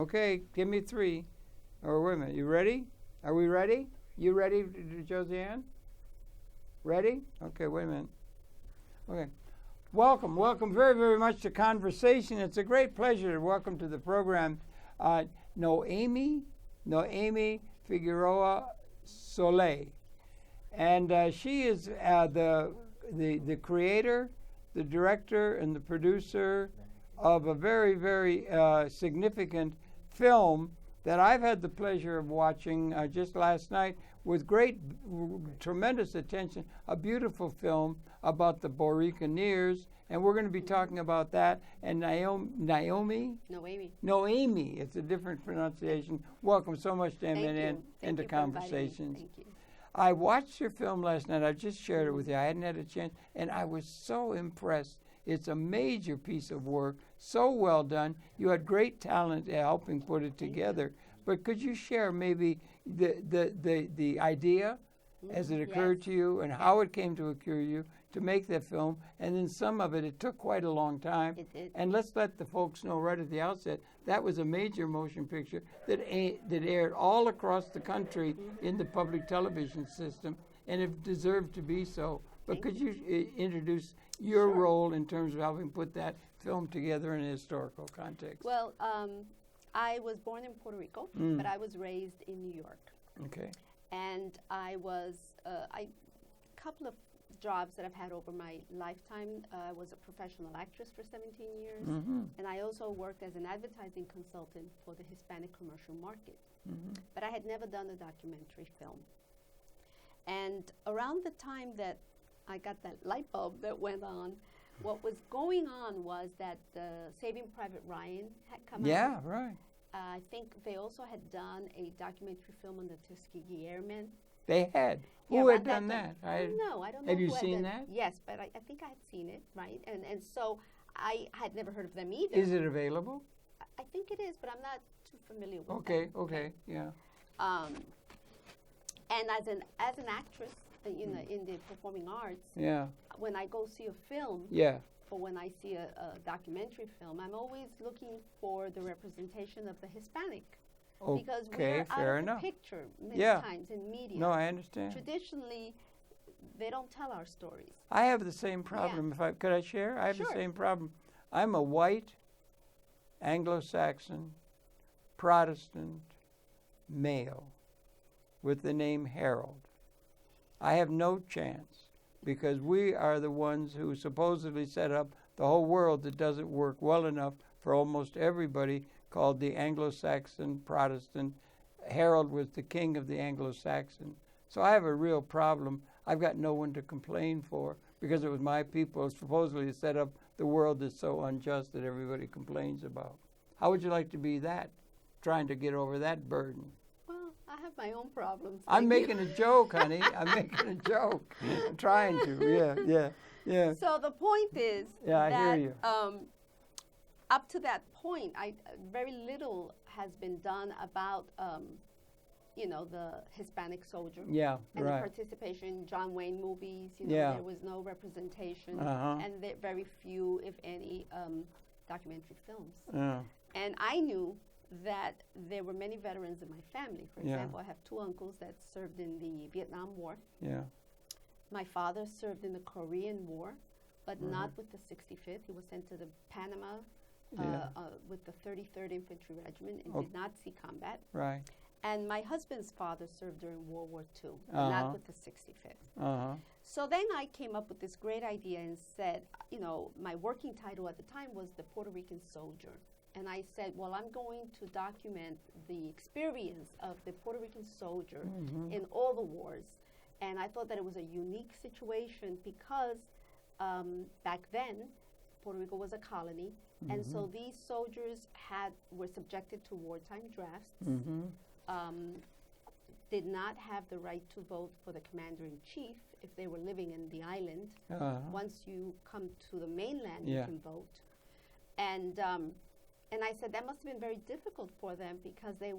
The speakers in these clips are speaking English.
Okay, give me 3. Or wait a minute, you ready? Are we ready? You ready, Josiane? Ready? Okay, wait a minute. Okay. Welcome very, very much to Conversation. It's a great pleasure to welcome to the program Noami Fiqueroa Soulet. And she is the creator, the director, and the producer of a very, very significant film that I've had the pleasure of watching just last night with tremendous attention, a beautiful film about the Buccaneers, and we're going to be talking about that. And Noami, it's a different pronunciation. Welcome so much, Dan, into Conversations. Thank you. I watched your film last night. I just shared it with you. I hadn't had a chance, and I was so impressed. It's a major piece of work, so well done. You had great talent helping put it together. But could you share maybe the idea as it occurred to you and how it came to occur to you to make that film? And then some of it took quite a long time. It did. And let's let the folks know right at the outset, that was a major motion picture that aired all across the country in the public television system, and it deserved to be so. But could you introduce your role in terms of helping put that film together in a historical context? Well, I was born in Puerto Rico, but I was raised in New York. Okay. And I was, a couple of jobs that I've had over my lifetime. I was a professional actress for 17 years, and I also worked as an advertising consultant for the Hispanic commercial market. But I had never done a documentary film. And around the time that I got that light bulb that went on, what was going on was that Saving Private Ryan had come out. Yeah, right. I think they also had done a documentary film on the Tuskegee Airmen. They had. Yeah, Who had that done that? I don't know. Have you who had seen done- that? Yes, but I think I had seen it, right? And so I had never heard of them either. Is it available? I think it is, but I'm not too familiar with Okay, yeah. And as an actress, in the performing arts, Yeah, when I go see a film, yeah. or when I see a documentary film, I'm always looking for the representation of the Hispanic. Because Okay, we're fair out of enough. the picture many Yeah. times in media. No, I understand. Traditionally, they don't tell our stories. I have the same problem. Could I share? I have the Sure. same problem. I'm a white, Anglo-Saxon, Protestant male with the name Harold. I have no chance because we are the ones who supposedly set up the whole world that doesn't work well enough for almost everybody, called the Anglo-Saxon Protestant. Harold was the king of the Anglo-Saxon. So I have a real problem. I've got no one to complain for because it was my people supposedly set up the world that's so unjust that everybody complains about. How would you like to be that, trying to get over that burden? Well, I have my own problems. I'm Thank you. making a joke, honey. I'm making a joke. I'm trying to. Yeah. So the point is I that hear you. Up to that point, very little has been done about the Hispanic soldier. Yeah, And right. the participation in John Wayne movies. Yeah. There was no representation, Uh-huh. and very few, if any, documentary films. Yeah. And I knew that there were many veterans in my family. For Yeah. example, I have 2 uncles that served in the Vietnam War. Yeah. My father served in the Korean War, but Mm-hmm. not with the 65th. He was sent to the Panama with the 33rd Infantry Regiment and did not see combat. Right. And my husband's father served during World War II, Uh-huh. not with the 65th. Uh-huh. So then I came up with this great idea and said, my working title at the time was The Puerto Rican Soldier. And I said, well, I'm going to document the experience of the Puerto Rican soldier in all the wars. And I thought that it was a unique situation because back then, Puerto Rico was a colony. And so these soldiers were subjected to wartime drafts, did not have the right to vote for the commander-in-chief if they were living in the island. Uh-huh. Once you come to the mainland, Yeah. you can vote. And I said that must have been very difficult for them because they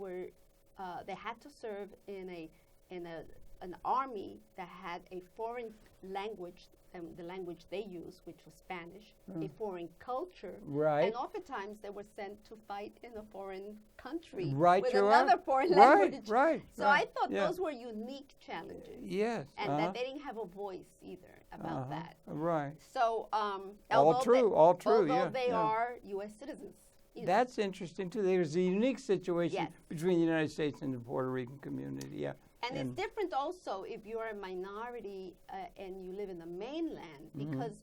had to serve in a an army that had a foreign language, and the language they used, which was Spanish, a foreign culture. Right. And oftentimes they were sent to fight in a foreign country Right, with you are. another foreign Right, language. right, So right, I thought yeah. those were unique challenges. Yes. And that they didn't have a voice either about that. Right. So, All although true, all true, although yeah, they yeah. are U.S. citizens. You know. That's interesting too. There's a unique situation Yes. between the United States and the Puerto Rican community. Yeah. And it's different also if you're a minority and you live in the mainland, because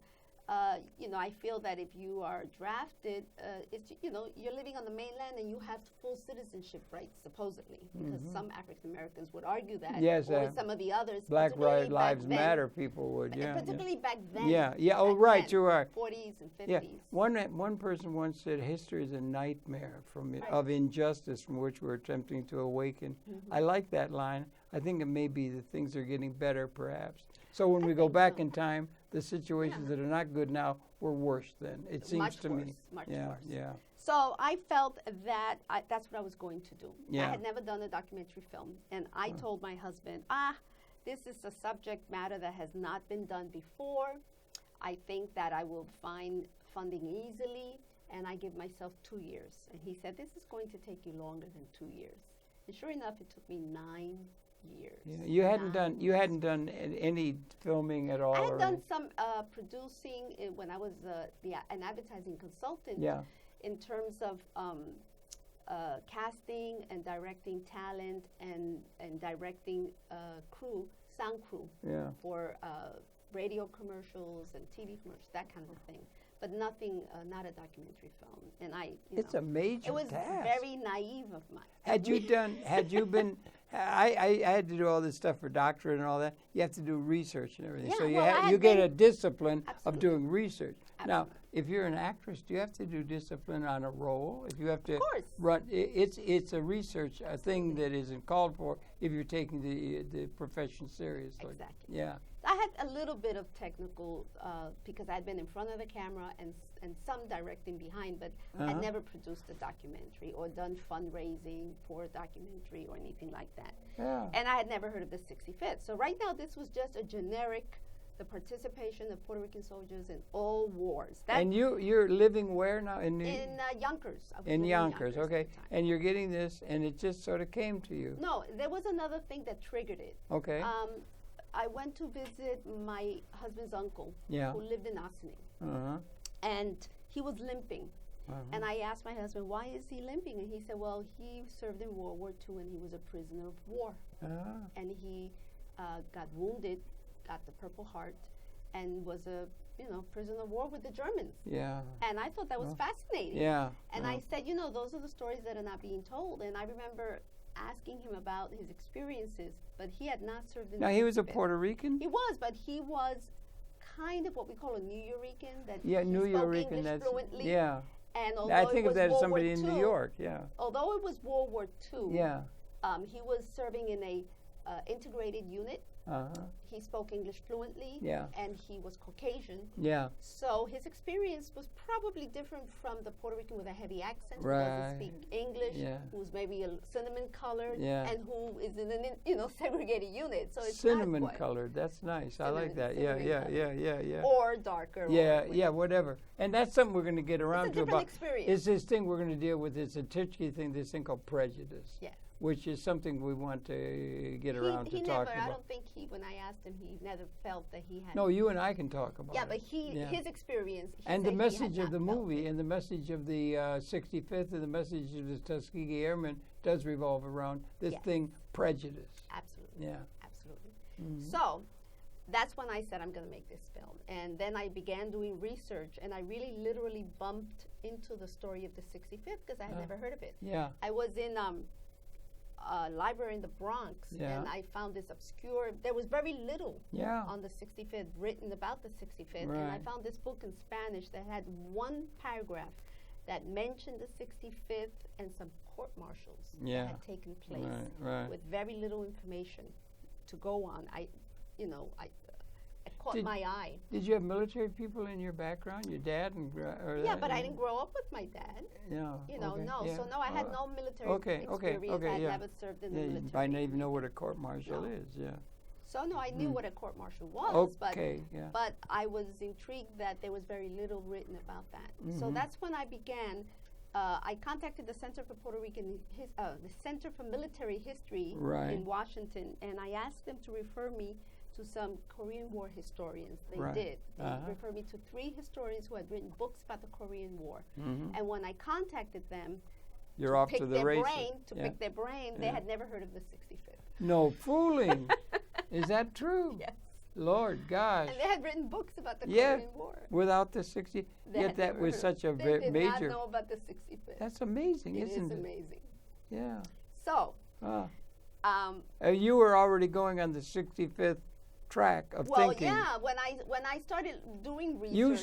I feel that if you are drafted, it's you're living on the mainland and you have full citizenship rights supposedly, because some African Americans would argue that, Yes, or some of the others. Black particularly back Lives then, Matter people would. Yeah. particularly back then. Yeah. Yeah. Oh, back right. then, You are. 40s and 50s. Yeah. One person once said, "History is a nightmare of injustice from which we're attempting to awaken." I like that line. I think it may be that things are getting better, perhaps. So when we go back in time, the situations that are not good now were worse then. It seems Much to worse, me. much Yeah. worse. Yeah. So I felt that that's what I was going to do. Yeah. I had never done a documentary film, and I told my husband, this is a subject matter that has not been done before. I think that I will find funding easily, and I give myself 2 years. And he said, this is going to take you longer than 2 years. And sure enough, it took me 9 years. Yeah. You hadn't done any filming at all. I had or done anything? some producing when I was an advertising consultant. Yeah. In terms of casting and directing talent and directing sound crew Yeah. for radio commercials and TV commercials, that kind of thing. But nothing, not a documentary film. And It's a major it was task. very naive of mine. Had you been, I had to do all this stuff for doctorate and all that. You have to do research and everything. Yeah, So well, you get a discipline of Absolutely. doing research. Now, Absolutely. if you're an actress, do you have to do discipline on a role? If you have to Of course. run, it's a research, a thing that isn't called for if you're taking the profession seriously. Exactly. Yeah. I had a little bit of technical because I'd been in front of the camera and some directing behind, but I'd never produced a documentary or done fundraising for a documentary or anything like that. Yeah. And I had never heard of the 65th. So right now, this was just a generic, the participation of Puerto Rican soldiers in all wars. And you're living where now? In Yonkers. I was in living Yonkers, at okay. the time. And you're getting this, and it just sort of came to you. No, there was another thing that triggered it. Okay. I went to visit my husband's uncle, Yeah. who lived in Ossining, Uh-huh. and he was limping. And I asked my husband, why is he limping? And he said, well, he served in World War II and he was a prisoner of war. And he got wounded, got the Purple Heart, and was a prisoner of war with the Germans. Yeah. And I thought that was fascinating. Yeah. And I said, those are the stories that are not being told. And I remember asking him about his experiences, but he had not served in Now, the he was a 65th. Puerto Rican? He was, but he was kind of what we call a New Yorican. That Yeah, he New spoke Yorican. English That's fluently. yeah. And although I it think was of that as World somebody War in II, New York. Yeah. although it was World War II, Yeah. he was serving in a integrated unit. Uh-huh. He spoke English fluently, Yeah. and he was Caucasian. Yeah. So his experience was probably different from the Puerto Rican with a heavy accent who Right. doesn't speak English, Yeah. who's maybe a cinnamon colored, Yeah. and who is in an segregated unit. So it's Cinnamon not quite, colored. That's nice. I like Cinnamon- that. Yeah, cinnamon yeah, colored. yeah. or darker. Yeah, or yeah, whatever. And that's something we're going to get around It's a to different about. experience. It's this thing we're going to deal with. It's a touchy thing, this thing called prejudice. Yes. Which is something we want to get around he to never, talking I about. don't think when I asked him, he never felt that he had. No, you and I can talk about Yeah, it. but his experience. he And said the he message had of the not felt movie it. and the message of the 65th and the message of the Tuskegee Airmen does revolve around this Yes. thing, prejudice. Absolutely. Yeah. Absolutely. Mhm. So that's when I said I'm going to make this film. And then I began doing research, and I really literally bumped into the story of the 65th because I had never heard of it. Yeah. I was in a library in the Bronx, Yeah. and I found this obscure, there was very little Yeah. on the 65th written about the 65th, and I Right. found this book in Spanish that had one paragraph that mentioned the 65th and some court-martials Yeah. that had taken place Right. with very little information to go on. It caught Did- my eye. Did you have military people in your background? Your dad and or Yeah, that? but I didn't grow up with my dad. Yeah. No. yeah. So no, I had no military okay, experience. I had yeah. never served in the Yeah, you military. might not even know what a court martial No. is. Yeah. So no, I knew what a court martial was, Okay, yeah. but I was intrigued that there was very little written about that. So that's when I began. I contacted the Center for Puerto Rican the Center for Military History Right. in Washington, and I asked them to refer me to some Korean War historians. They Right. did. They referred me to 3 historians who had written books about the Korean War. And when I contacted them, You're off pick to the their races. brain, to Yeah. pick their brain, they had never heard of the 65th. No fooling. Is that true? Yes. Lord, gosh. And they had written books about the Yeah. Korean War. Without the 60, They yet had that never was heard- such a They did major. not know about the 65th. That's amazing, It isn't is it? amazing. Yeah. So, Ah. um, You were already going on the 65th track of well, thinking. yeah. When I started doing research, You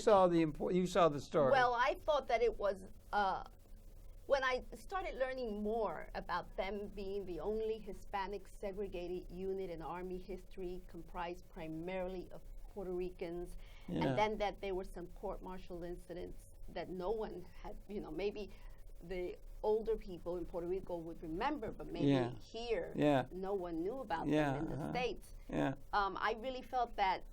saw the story. well, I thought that it was when I started learning more about them being the only Hispanic segregated unit in Army history, comprised primarily of Puerto Ricans, Yeah. and then that there were some court-martial incidents that no one had, maybe the older people in Puerto Rico would remember, but maybe Yeah. here Yeah. no one knew about Yeah, them in the States. Yeah. I really felt that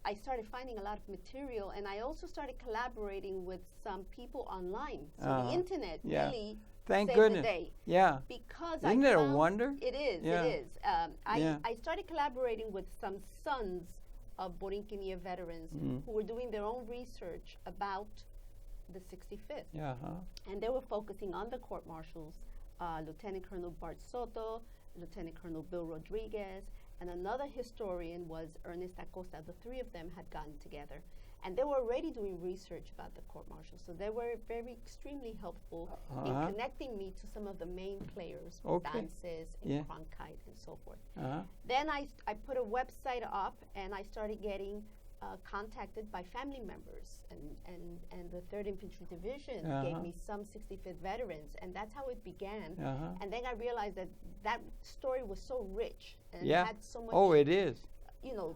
I started finding a lot of material, and I also started collaborating with some people online. So the internet Yeah. really Thank saved goodness. the day. Yeah. Because Isn't I it a found wonder? It is. Yeah. It is. Yeah. I started collaborating with some sons of Borinqueña veterans who were doing their own research about the 65th. Yeah. Huh? And they were focusing on the court martials, Lieutenant Colonel Bart Soto, Lieutenant Colonel Bill Rodriguez, and another historian was Ernest Acosta. The 3 of them had gotten together. And they were already doing research about the court martial. So they were very extremely helpful in connecting me to some of the main players, Okay. Dances and Yeah. Cronkite and so forth. Uh-huh. Then I put a website up, and I started getting contacted by family members, and the 3rd Infantry Division gave me some 65th veterans, and that's how it began. And then I realized that story was so rich and Yeah. had so much, Oh, it is.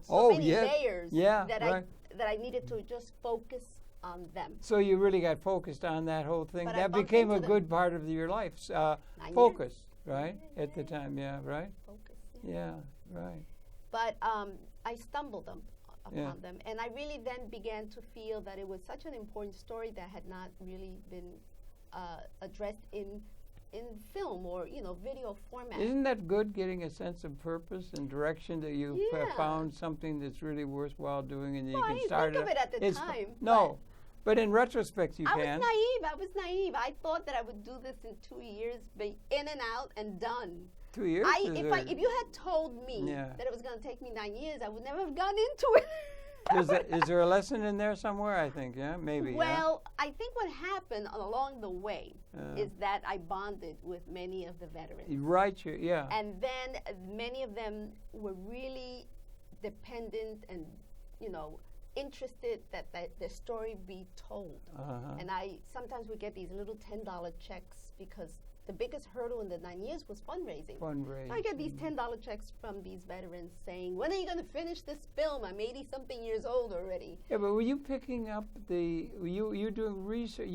so many yeah. layers Yeah, that right. I needed to just focus on them. So you really got focused on that whole thing. But I That bumped became a into them. good part of your life. 9 Focus, years. right? At the time, yeah, right? Focus. Yeah, right. But I stumbled upon Yeah. them, and I really then began to feel that it was such an important story that had not really been addressed in film or video format. Isn't that good, getting a sense of purpose and direction, that you Yeah. found something that's really worthwhile doing, and you Well, I can didn't start think of it at the It's time, No, but in retrospect you I can. was naive. I thought that I would do this in 2 years, be in and out and done. 2 years? If you had told me Yeah. that it was going to take me 9 years, I would never have gone into it. Is there a lesson in there somewhere? I think, yeah, maybe. Well, I think what happened along the way is that I bonded with many of the veterans. Right, yeah. And then many of them were really dependent and, interested that the story be told. And sometimes we get these little $10 checks because the biggest hurdle in the 9 years was fundraising. Fundraising. So I get these $10 checks from these veterans saying, "When are you going to finish this film? I'm 80-something years old already." Yeah, but were you picking up were you doing research?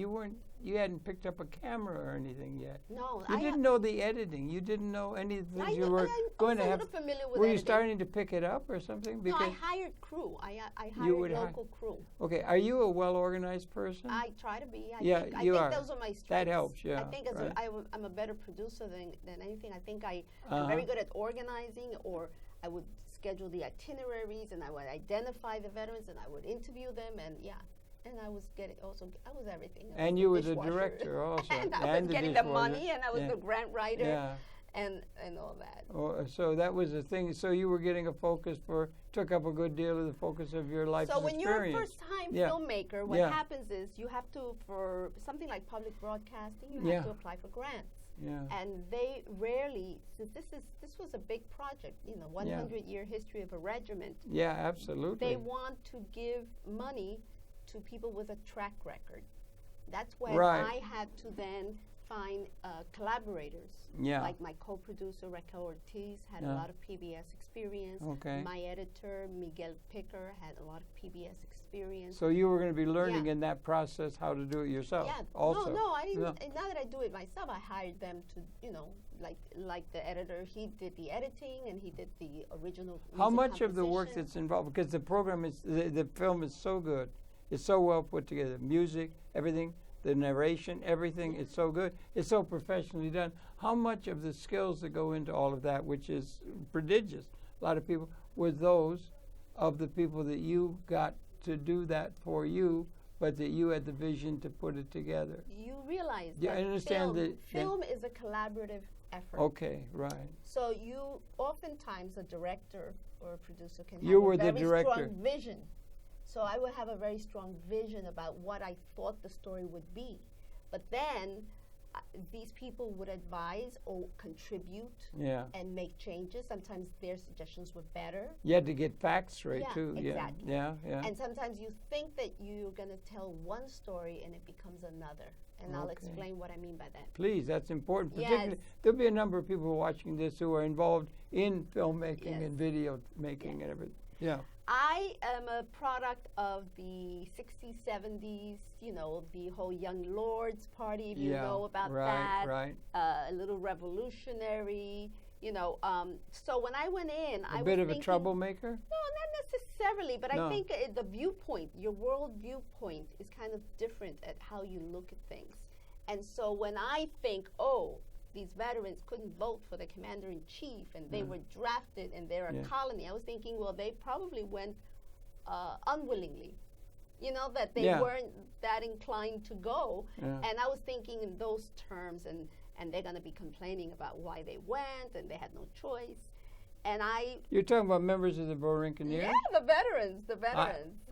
You hadn't picked up a camera or anything yet. No, You didn't know the editing. You didn't know any of the things you I were was going to a have. little familiar with Were you editing. starting to pick it up or something? No, I hired crew. I would hired hi- local crew. Okay, are you a well-organized person? I try to be. I Yeah, think, you I are. think those are my strengths. That helps, yeah, I think right. I'm a better producer than anything. I think I'm Uh-huh. very good at organizing, or I would schedule the itineraries, and I would identify the veterans, and I would interview them, and yeah. And I was everything. I was And the you were the dishwasher. director also. and I and was the getting the dishwasher. money, and I was Yeah. the grant writer, Yeah. and all that. Oh, so that was the thing. So you were getting a focus took up a good deal of the focus of your life's So when experience. you're a first-time Yeah. filmmaker, what Yeah. happens is you have to, for something like public broadcasting, you Yeah. have to apply for grants. Yeah. And they rarely, since this was a big project, 100-year history of a regiment, Yeah, absolutely. they want to give money to people with a track record. That's when Right. I had to then find collaborators. Yeah. Like my co-producer, Raquel Ortiz, had a lot of PBS experience. Okay. My editor, Miguel Picker, had a lot of PBS experience. So you were going to be learning in that process how to do it yourself. Yeah. Also. No, I didn't. Now that I do it myself, I hired them to, like the editor. He did the editing and he did the original. How music much of the work composition. that's involved? Because the program is, the film is so good. It's so well put together. Music, everything, the narration, everything. It's so good. It's so professionally done. How much of the skills that go into all of that, which is prodigious, a lot of people, were those of the people that you got to do that for you, but that you had the vision to put it together? You realize Yeah, that I understand film is a collaborative effort. Okay, right. So you oftentimes a director or a producer can You have were a the very director. strong vision. So I would have a very strong vision about what I thought the story would be. But then these people would advise or contribute and make changes. Sometimes their suggestions were better. You had to get facts straight Yeah, too. exactly. Yeah. And sometimes you think that you're going to tell one story and it becomes another. And I'll explain what I mean by that. Please, that's important. Yes. Particularly, there'll be a number of people watching this who are involved in filmmaking and video making and everything. Yeah. I am a product of the 60s, 70s, the whole Young Lords Party, if you know about that. Right. A little revolutionary, So when I went in, I was a bit of thinking, a troublemaker? No, not necessarily, but I think the viewpoint, your world viewpoint is kind of different at how you look at things. And so when I think, these veterans couldn't vote for the commander-in-chief and they were drafted and they're a colony, I was thinking, well, they probably went unwillingly, that they weren't that inclined to go. And I was thinking in those terms, and they're going to be complaining about why they went and they had no choice. And You're talking about members of the Borinqueneers? Yeah, the veterans.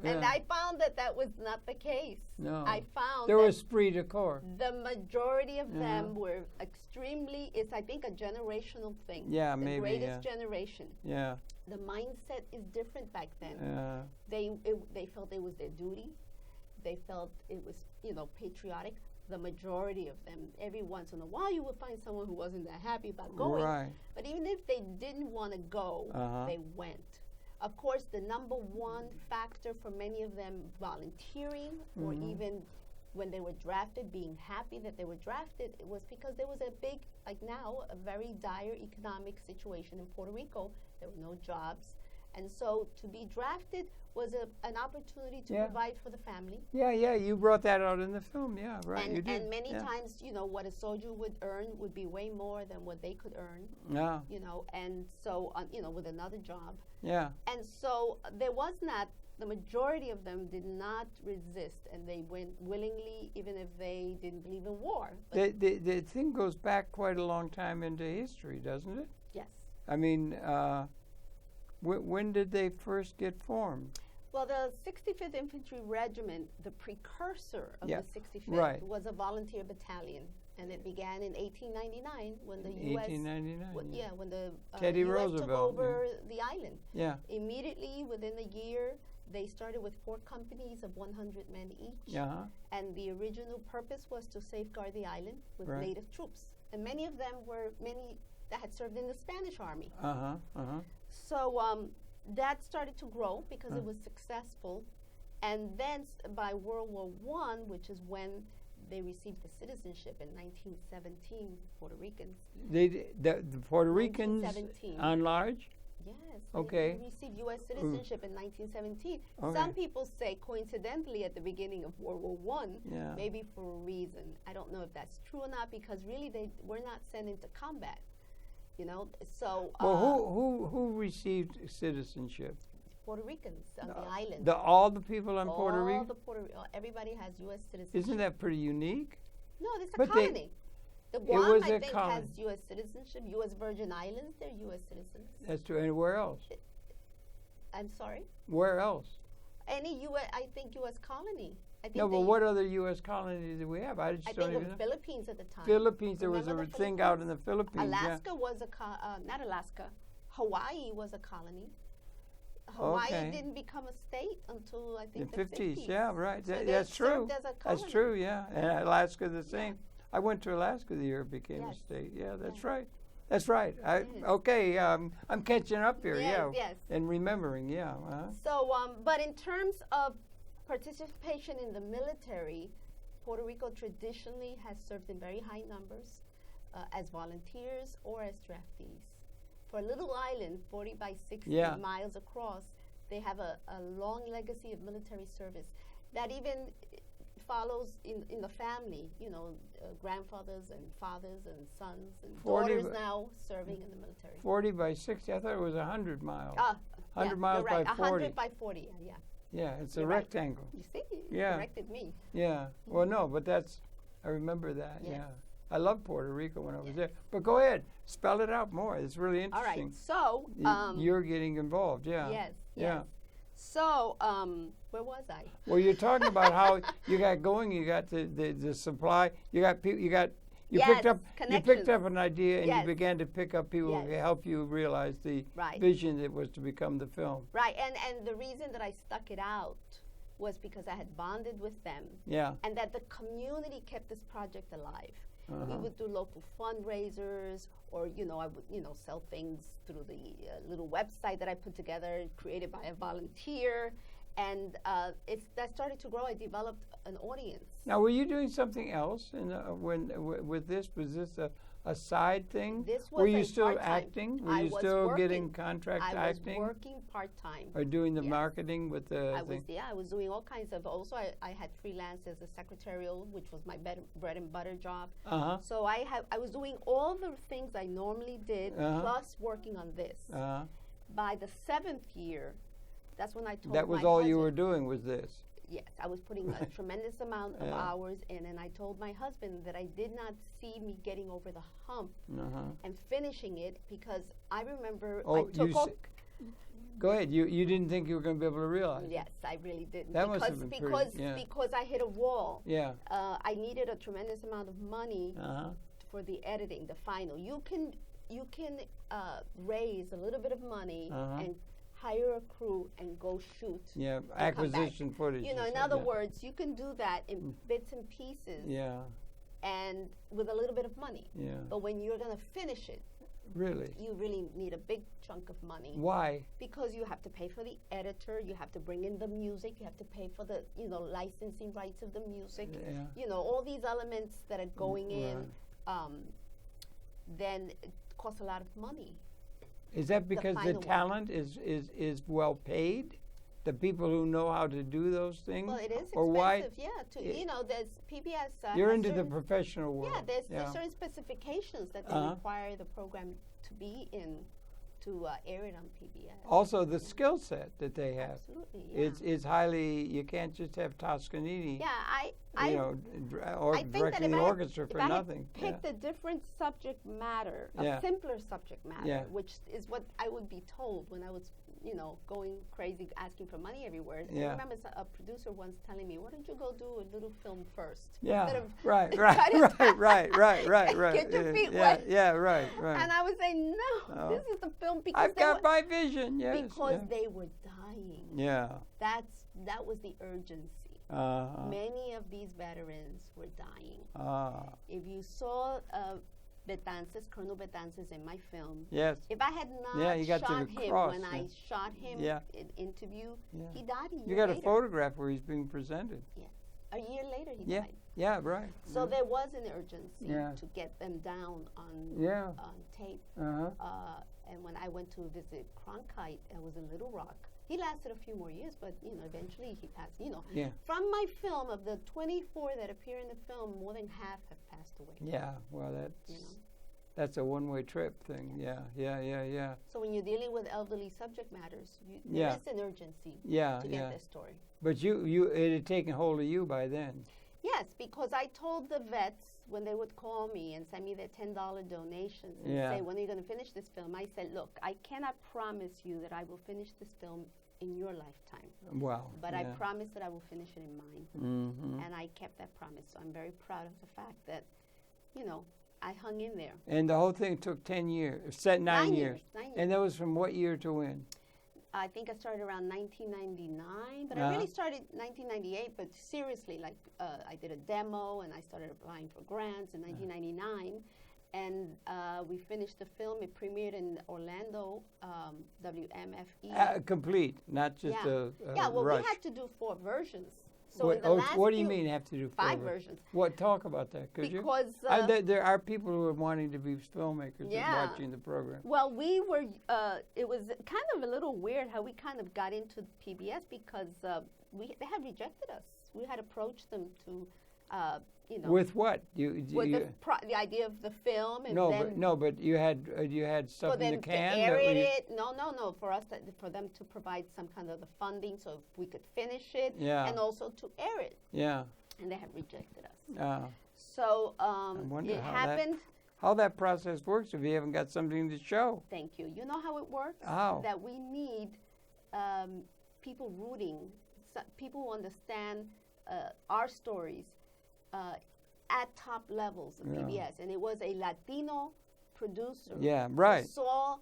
And I found that was not the case. No. I found there was esprit de corps. The majority of them were extremely, it's I think a generational thing. Yeah, the maybe. The greatest generation. Yeah. The mindset is different back then. They felt it was their duty. They felt it was, patriotic. The majority of them, every once in a while, you would find someone who wasn't that happy about going. Right. But even if they didn't want to go, they went. Of course, the number one factor for many of them volunteering, or even when they were drafted, being happy that they were drafted, it was because there was a big, like now, a very dire economic situation in Puerto Rico. There were no jobs. And so to be drafted was an opportunity to provide for the family. Yeah, you brought that out in the film. Yeah, right. And, you did. And many times, what a soldier would earn would be way more than what they could earn. Yeah. And so, with another job. Yeah. And so there was not, the majority of them did not resist, and they went willingly, even if they didn't believe in war. The thing goes back quite a long time into history, doesn't it? Yes. I mean, when did they first get formed? Well, the 65th Infantry Regiment, the precursor of the 65th, was a volunteer battalion, and it began in 1899 when the U.S. 1899. When the Teddy U.S. Roosevelt took over the island. Yeah. Immediately within a year, they started with 4 companies of 100 men each, and the original purpose was to safeguard the island with native troops, and many of them were that had served in the Spanish Army. So that started to grow because it was successful. And then by World War I, which is when they received the citizenship in 1917, Puerto Ricans. The Puerto Ricans on large? Yes. Okay. They received U.S. citizenship in 1917. Okay. Some people say coincidentally at the beginning of World War I, maybe for a reason. I don't know if that's true or not, because really they were not sent into combat. So well, who received citizenship? Puerto Ricans on the island. All the people on Puerto Rico? Everybody has U.S. citizenship. Isn't that pretty unique? No, it's a colony. The Guam, I think, has U.S. citizenship. U.S. Virgin Islands, they're U.S. citizens. That's true. And where else? I'm sorry? Where else? Any U.S., I think, U.S. colony. I think no, but what other U.S. colonies do we have? I think of the Philippines at the time. Philippines, there was a thing out in the Philippines. Alaska was not Alaska. Hawaii was a colony. Hawaii didn't become a state until, I think, the 50s. Yeah, right. So that's true. as a That's true, yeah. And Alaska the same. I went to Alaska the year it became a Yes. state. Yeah, that's Yes. right. That's right. Okay, I'm catching up here. Yes, yeah. yes. And remembering. Yeah. So, but in terms of participation in the military, Puerto Rico traditionally has served in very high numbers as volunteers or as draftees. For a little island, 40 by 60 Yeah. miles across, they have a long legacy of military service that even follows in the family, grandfathers and fathers and sons and 40 daughters now serving in the military. 40 by 60. I thought it was 100 miles. 100 yeah, miles you're right. by 40. 100 by 40, yeah. Yeah, it's You're a right. rectangle. You see, you Yeah. corrected me. Yeah. Well, no, but I remember that. Yes. Yeah. I loved Puerto Rico when I was Yes. there. But go ahead, spell it out more. It's really All interesting. right, so You're getting involved. Yeah. yes, Yeah. So where was I? Well, you're talking about how you got going. You got the supply. You got people. You Yes, picked up connections. an idea and Yes. you began to pick up people who Yes. help you realize the Right. vision that was to become the film. Right, and the reason that I stuck it out was because I had bonded with them, Yeah. and that the community kept this project alive. We Uh-huh. would do local fundraisers, or I would sell things through the little website that I put together, created by a volunteer, and that started to grow. I developed an audience. Now, were you doing something else with this? Was this a side thing? This Were was you a still part-time. acting? Were I you was still working. getting contract acting? I was working part-time. Or doing the Yes. marketing with the thing? I was doing all kinds of. Also, I had freelance as a secretarial, which was my bread and butter job. Uh-huh. So I was doing all the things I normally did, Uh-huh. plus working on this. Uh-huh. By the 7th year, that's when I told That was my all you were husband- doing was this? Yes, I was putting a tremendous amount of Yeah. hours in, and I told my husband that I did not see me getting over the hump Uh-huh. and finishing it, because I remember Oh, I you took off. Go ahead. You didn't think you were going to be able to realize it? Yes, I really didn't. That must because have been pretty- yeah. because I hit a wall. Yeah. I needed a tremendous amount of money Uh-huh. for the editing, the final. You can raise a little bit of money Uh-huh. and hire a crew and go shoot. Yeah. come back. Acquisition footage. In and other stuff, words, you can do that in bits and pieces, Yeah. and with a little bit of money. Yeah. But when you're going to finish it, Really? you really need a big chunk of money. Why? Because you have to pay for the editor, you have to bring in the music, you have to pay for the licensing rights of the music, Yeah. all these elements that are going in. Then it costs a lot of money. Is that because the final one. talent is well paid? The people who know how to do those things? Well, it is Or why? expensive, yeah. There's PBS. You're has into the certain- professional world. Yeah, there's certain specifications that they Uh-huh. require the program to be in to air it on PBS. Also, the skill set that they have Absolutely, yeah. is highly. You can't just have Toscanini. Yeah, I Or I think that directing if the I orchestra if for I nothing. had picked a different subject matter, Yeah. a simpler subject matter, Yeah. which is what I would be told when I was, going crazy asking for money everywhere. Yeah. I remember a producer once telling me, "Why don't you go do a little film first?" Yeah. instead of Right. try to Right. Get your feet yeah, wet. Yeah. Right. And I was saying, "No, Oh. this is the film because I've got my vision. Yes. because yeah. they were dying. Yeah. That was the urgency. Many of these veterans were dying. If you saw Betances, Colonel Betances in my film, Yes. if I had not Yeah, you got to shot the him cross, when yeah. I shot him Yeah. in interview, Yeah. he died a year You got later. a photograph where he's being presented. A year later, he Yeah. died. Yeah. Right. So there was an urgency Yeah. to get them down on Yeah. tape. Uh-huh. And when I went to visit Cronkite, I was in Little Rock. He lasted a few more years, but eventually he passed. Yeah. From my film, of the 24 that appear in the film, more than half have passed away. Yeah. Well, that's You know? that's a one-way trip thing. Yeah. So when you're dealing with elderly subject matters, there Yeah. is an urgency Yeah. to Yeah. get their story. But it had taken hold of you by then. Yes, because I told the vets when they would call me and send me their $10 donations and Yeah. say, "When are you going to finish this film?" I said, "Look, I cannot promise you that I will finish this film in your lifetime, Wow. but yeah. I promise that I will finish it in mine." Mm-hmm. And I kept that promise. So I'm very proud of the fact that, I hung in there. And the whole thing took 10 years. Set 9 years. 9 years. And that was from what year to when? I think I started around 1999, but I Uh-huh. really started 1998. But seriously, like I did a demo and I started applying for grants in 1999, and we finished the film. It premiered in Orlando, WMFE. Complete, not just a Yeah, well, rush. we had to do 4 versions. So What, in the last what do you few- mean have to do 5 4 versions. What? Talk about that, could you? Because There are people who are wanting to be filmmakers Yeah. and watching the program. well, we were. It was kind of a little weird how we kind of got into PBS because they had rejected us. We had approached them to, With what? with the idea of the film, and no, then but you had stuff for in them the can. to that air we- it. No, for them to provide some kind of the funding so we could finish it, Yeah. and also to air it, Yeah. and they had rejected us. Uh, So wonder it how happened. how that process works if you haven't got something to show. Thank you. You know how it works? How? That we need people rooting, people who understand our stories at top levels of Yeah. PBS. And it was a Latino producer Yeah, who right. saw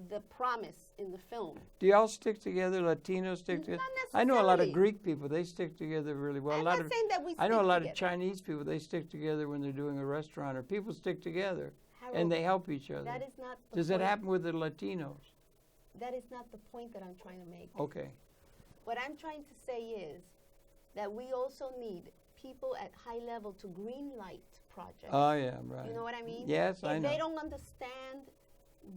the promise in the film. Do y'all stick together? Latinos stick together? Not I know a lot of necessarily. Greek people. They stick together really well. I'm a lot not of saying that we I know a stick lot together. of Chinese people. They stick together when they're doing a restaurant, or people stick together Harold, and they help each other. that is not the Does that point. happen with the Latinos? That is not the point that I'm trying to make. Okay. What I'm trying to say is that we also need people at high level to green light projects. Oh yeah, right. You know what I mean? Yes, I If know. they don't understand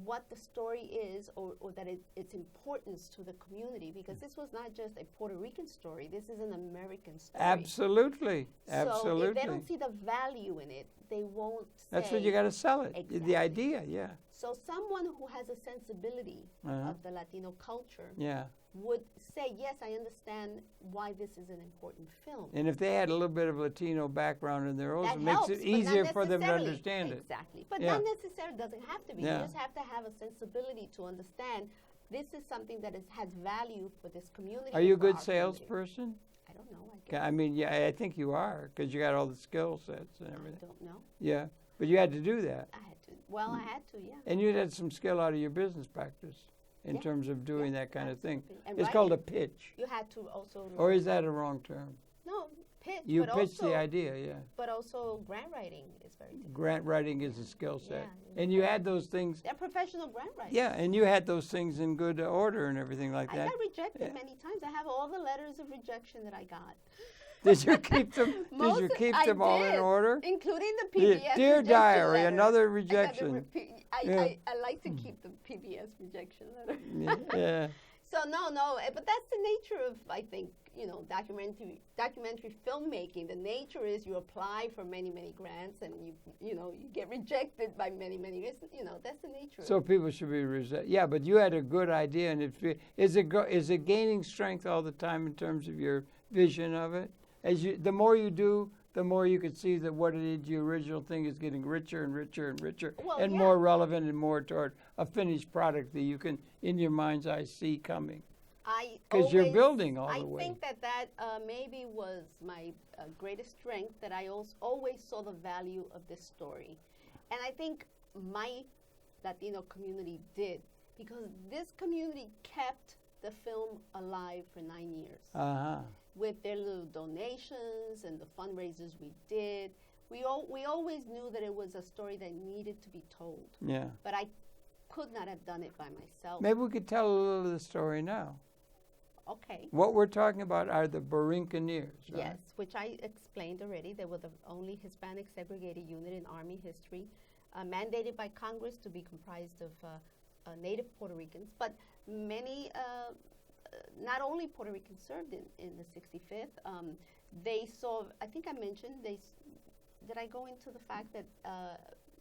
what the story is, or that its importance to the community, because this was not just a Puerto Rican story, this is an American story. Absolutely, So absolutely. if they don't see the value in it, they won't That's say. what you got to sell it. Exactly. The idea, yeah, So someone who has a sensibility Uh-huh. of the Latino culture yeah. would say, yes, I understand why this is an important film. And if they had a little bit of Latino background in their own, That it makes helps, it but not easier for them to necessarily. understand it. Exactly. But Yeah. not necessarily, doesn't have to be. Yeah. You just have to have a sensibility to understand this is something that has value for this community. Are you a and for good our community. salesperson? I don't know. I guess. I mean, yeah, I think you are, because you got all the skill sets and I everything. don't know. Yeah, but you had to do that. I had to. Well, I had to, yeah. And you had some skill out of your business practice in Yeah. terms of doing Yeah, that kind of thing. absolutely. And It's called a writing. pitch. You had to also. Or learn- is that a wrong term? No, pitch. You but pitch also, the idea, yeah. But also, grant writing is very difficult. Grant writing is a skill set. Yeah, And you had those things, They're professional grant writers. yeah, and you had those things in good order and everything like I that. got rejected Yeah. many times. I have all the letters of rejection that I got. Did you keep them? Did Most you of- keep I them all in did, order? including the Dear- PBS Dear rejection diary, letter. another I got the rejection. Yeah. I like to keep the PBS rejection letter. Yeah. So no, but that's the nature of, I think, documentary filmmaking. The nature is you apply for many grants, and you get rejected by many. That's the nature. So people should be yeah, but you had a good idea, and is it gaining strength all the time in terms of your vision of it? The more you do, the more you can see that what it is, your original thing is getting richer and richer and richer, Well, and yeah. more relevant and more toward a finished product that you can, in your mind's eye, see coming. Because you're building all the way. I think that maybe was my greatest strength, that I always saw the value of this story. And I think my Latino community did, because this community kept the film alive for 9 years. Uh-huh. With their little donations and the fundraisers we did. We always knew that it was a story that needed to be told. Yeah. But I could not have done it by myself. Maybe we could tell a little of the story now. Okay. What we're talking about are the Borinqueneers, right? Yes, which I explained already. They were the only Hispanic segregated unit in Army history, mandated by Congress to be comprised of native Puerto Ricans. But many, not only Puerto Ricans served in the 65th. They saw, I think I mentioned, did I go into the fact that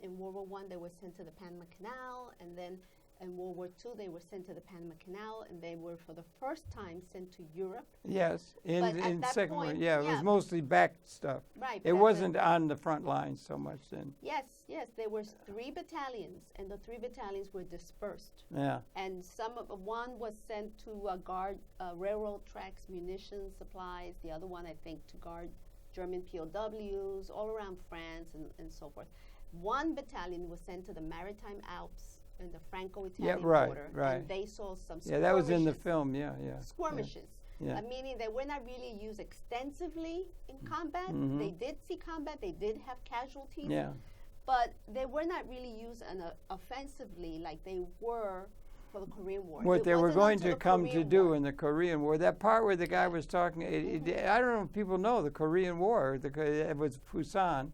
in World War I they were sent to the Panama Canal, and then in World War II they were sent to the Panama Canal, and they were for the first time sent to Europe. Yes, But in at that Second War, point, yeah, it yeah. was mostly back stuff. Right. It wasn't on the front lines so much then. Yes, there were 3 battalions, and the 3 battalions were dispersed. Yeah. And one was sent to guard railroad tracks, munitions, supplies. The other one, I think, to guard German POWs all around France and so forth. One battalion was sent to the Maritime Alps in the Franco-Italian right, border, right. and they saw some skirmishes. Yeah, that was in the film. Yeah, yeah. Skirmishes, Yeah. meaning they were not really used extensively in combat. Mhm. They did see combat. They did have casualties. Yeah. But they were not really used offensively like they were for the Korean War. What It they were wasn't going until to the come to Korean do War. in the Korean War, that part where the guy was talking, I don't know if people know the Korean War, it was Busan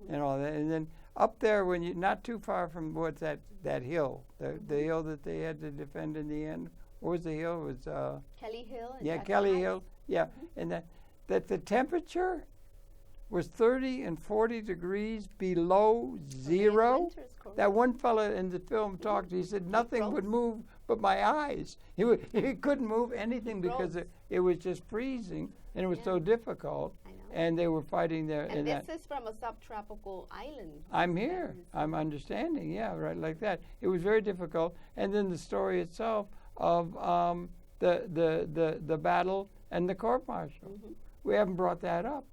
and all that. And then up there, when you not too far from what's that hill, the hill that they had to defend in the end. What was the hill? It was Kelly Hill. And yeah, Jackson Kelly Heights. Hill. Yeah, and that the temperature was 30 and 40 degrees below zero. Winters, correct. That one fella in the film talked. He said nothing would move but my eyes. He couldn't move anything because Froze. it was just freezing, and it was so difficult. I know. And they were fighting there. And in this that. is from a subtropical island. I'm here. I'm understanding. Yeah, right, like that. It was very difficult. And then the story itself of the battle and the court martial. We haven't brought that up.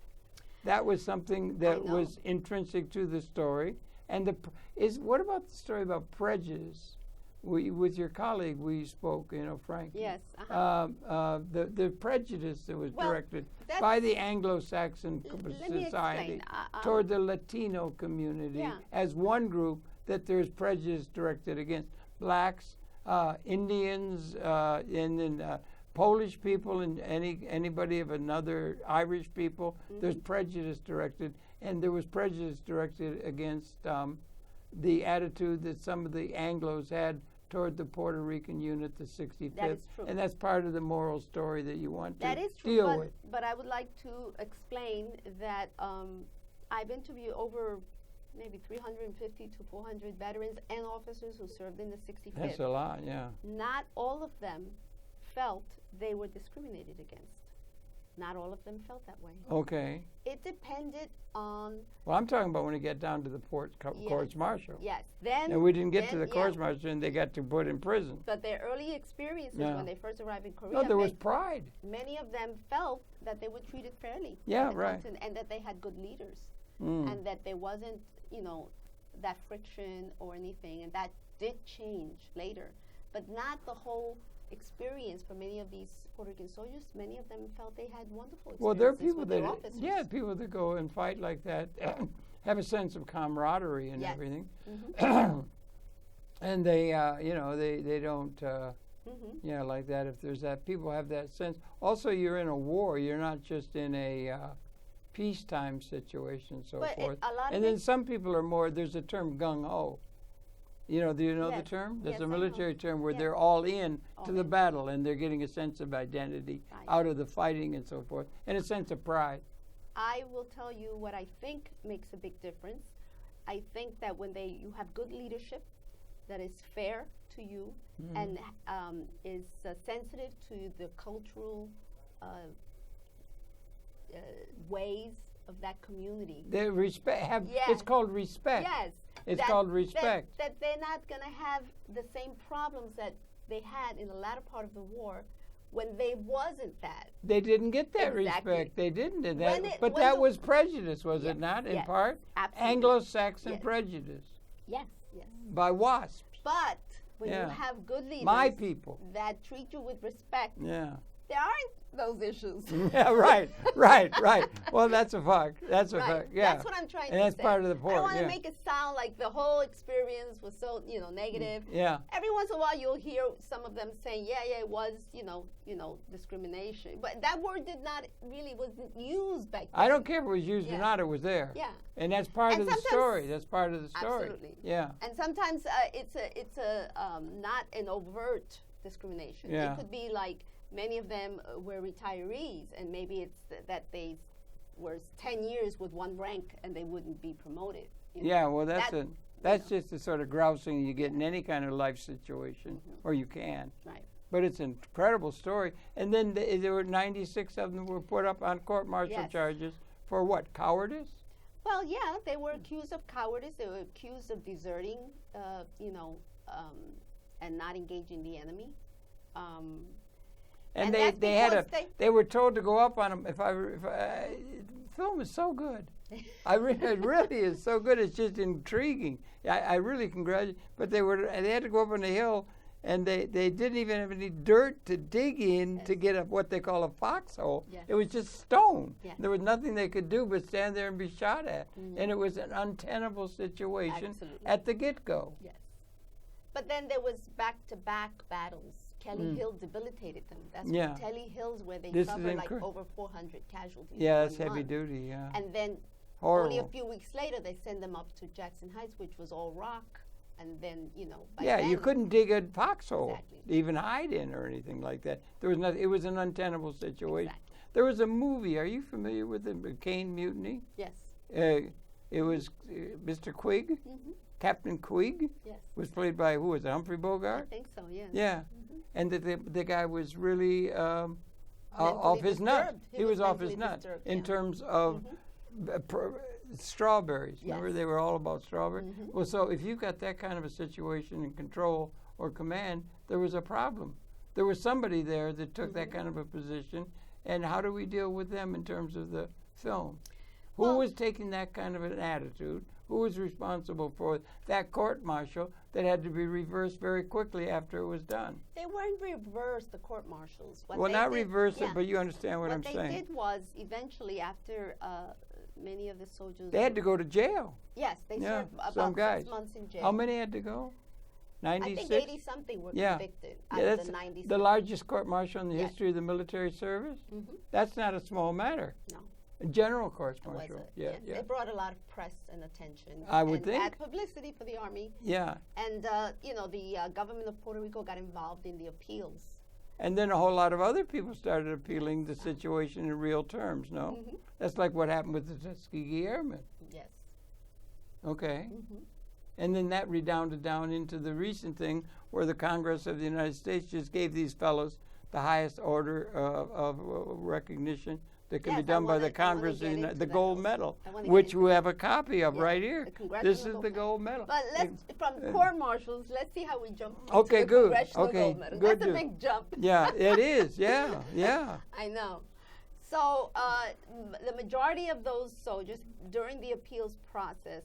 That was something that was intrinsic to the story. And what about the story about prejudice? With your colleague, we spoke, Frank. Yes. The prejudice that was directed that's- by the Anglo-Saxon Let me society explain. toward the Latino community as one group, that there's prejudice directed against blacks, Indians, and then Polish people, and anybody of another Irish people. There's prejudice directed, and there was prejudice directed against the attitude that some of the Anglos had toward the Puerto Rican unit, the 65th. That is true. And that's part of the moral story that you want That to is true, deal with. but I would like to explain that I've interviewed over maybe 350 to 400 veterans and officers who served in the 65th. That's a lot, yeah. Not all of them felt they were discriminated against. Not all of them felt that way. Okay. It depended on... Well, I'm talking about when it get down to the courts martial. Yes. Then... And we didn't get to then, the courts martial, and they got to put in prison. But their early experiences when they first arrived in Korea... No, there was pride. Many of them felt that they were treated fairly. Yeah, on the right. continent, and that they had good leaders. Mm. And that there wasn't, that friction or anything. And that did change later. But not the whole experience for many of these Puerto Rican soldiers. Many of them felt they had wonderful experiences. Well, there are people with their officers. people that go and fight like that, have a sense of camaraderie and everything. And they, they don't, like that. If there's that, people have that sense. Also, you're in a war. You're not just in a peacetime situation and so forth. And then some people are more, there's a term gung-ho. Do you know the term? There's a military term where they're all in to the battle, and they're getting a sense of identity out of the fighting and so forth, and a sense of pride. I will tell you what I think makes a big difference. I think that when you have good leadership that is fair to you and is sensitive to the cultural ways of that community. They it's called respect. Yes. It's called respect. That they're not going to have the same problems that they had in the latter part of the war when they wasn't that. They didn't get that Exactly. respect. They didn't. But that was prejudice, was it not, in yes, part? absolutely. Anglo-Saxon prejudice. Yes, yes. By WASPs. But when you have good leaders My people. that treat you with respect, Yeah. there aren't those issues. Yeah, right. Well, that's a fact. That's a Right. fact. Yeah. That's what I'm trying to And that's say. part of the point. I don't want to yeah. make it sound like the whole experience was so, negative. Yeah. Every once in a while, you'll hear some of them saying, "Yeah, it was, discrimination." But that word wasn't used back then. I don't care if it was used or not. It was there. Yeah. And that's part And of the sometimes- story. That's part of the story. Absolutely. Yeah. And sometimes it's not an overt discrimination. Yeah. It could be like many of them were retirees, and maybe it's that they were 10 years with one rank and they wouldn't be promoted. Yeah. Well, that's just the sort of grousing you get in any kind of life situation, or you can. Right. But it's an incredible story. And then there were 96 of them were put up on court-martial charges for what? Cowardice? Well, yeah, they were accused of cowardice. They were accused of deserting, and not engaging the enemy. And that's they had because they were told to go up on them. The film is so good. It really is so good. It's just intriguing. I really congratulate. But they had to go up on the hill, and they didn't even have any dirt to dig in to get what they call a foxhole. Yes. It was just stone. Yes. There was nothing they could do but stand there and be shot at. And it was an untenable situation Absolutely. at the get-go. Yes. But then there was back-to-back battles. Kelly Hill debilitated them. That's Yeah. Kelly Hill's where they This is suffered like incre- over 400 casualties. Yeah, in that's one heavy month. duty, yeah. And then Horrible. only a few weeks later, they send them up to Jackson Heights, which was all rock. And then, by Yeah, you then- couldn't dig a foxhole Exactly. to even hide in or anything like that. There was nothing. It was an untenable situation. Exactly. There was a movie. Are you familiar with the Kane Mutiny? Yes. It was Mr. Quigg. Captain Quigg Yes. was played by, who was it, Humphrey I Bogart? think so, yes. Yeah. And the guy was really off Mentally his nut. disturbed. He was off his mentally nut disturbed, in yeah. terms of strawberries. Remember, Yes. they were all about strawberries? Well, so if you've got that kind of a situation in control or command, there was a problem. There was somebody there that took that kind of a position, and how do we deal with them in terms of the film? Who Well- was taking that kind of an attitude? Who was responsible for that court-martial that had to be reversed very quickly after it was done? They weren't reversed, the court-martials. What Well, they not did- reverse yeah. it, but you understand what I'm What saying. they did was eventually, after many of the soldiers. They had to go to jail. Yes, they Yeah, served some about guys. 6 months in jail. How many had to go? I 96? think 80 something were Yeah. convicted Yeah, out of that's the 90. the largest court-martial in the Yes. history of the military service. Mhm. That's not a small matter. No. A general It was court-martial. Yeah, yeah. It brought a lot of press and attention. I would and think. bad publicity for the Army. Yeah. And, the government of Puerto Rico got involved in the appeals. And then a whole lot of other people started appealing the situation in real terms, no? Mhm. That's like what happened with the Tuskegee Airmen. Yes. Okay. Mhm. And then that redounded down into the recent thing where the Congress of the United States just gave these fellows the highest order of recognition that can Yes, be done by the I wanna Congress, get into the that gold also. medal, I wanna get which into we have a copy of Yeah, right here. the Congressional This is Gold the Medal. gold medal. But let's, from court-martials, let's see how we jump Okay, to the good. Congressional Okay, Gold Medal. good, That's a good. big jump. Yeah, it is. Yeah, yeah. I know. So the majority of those soldiers during the appeals process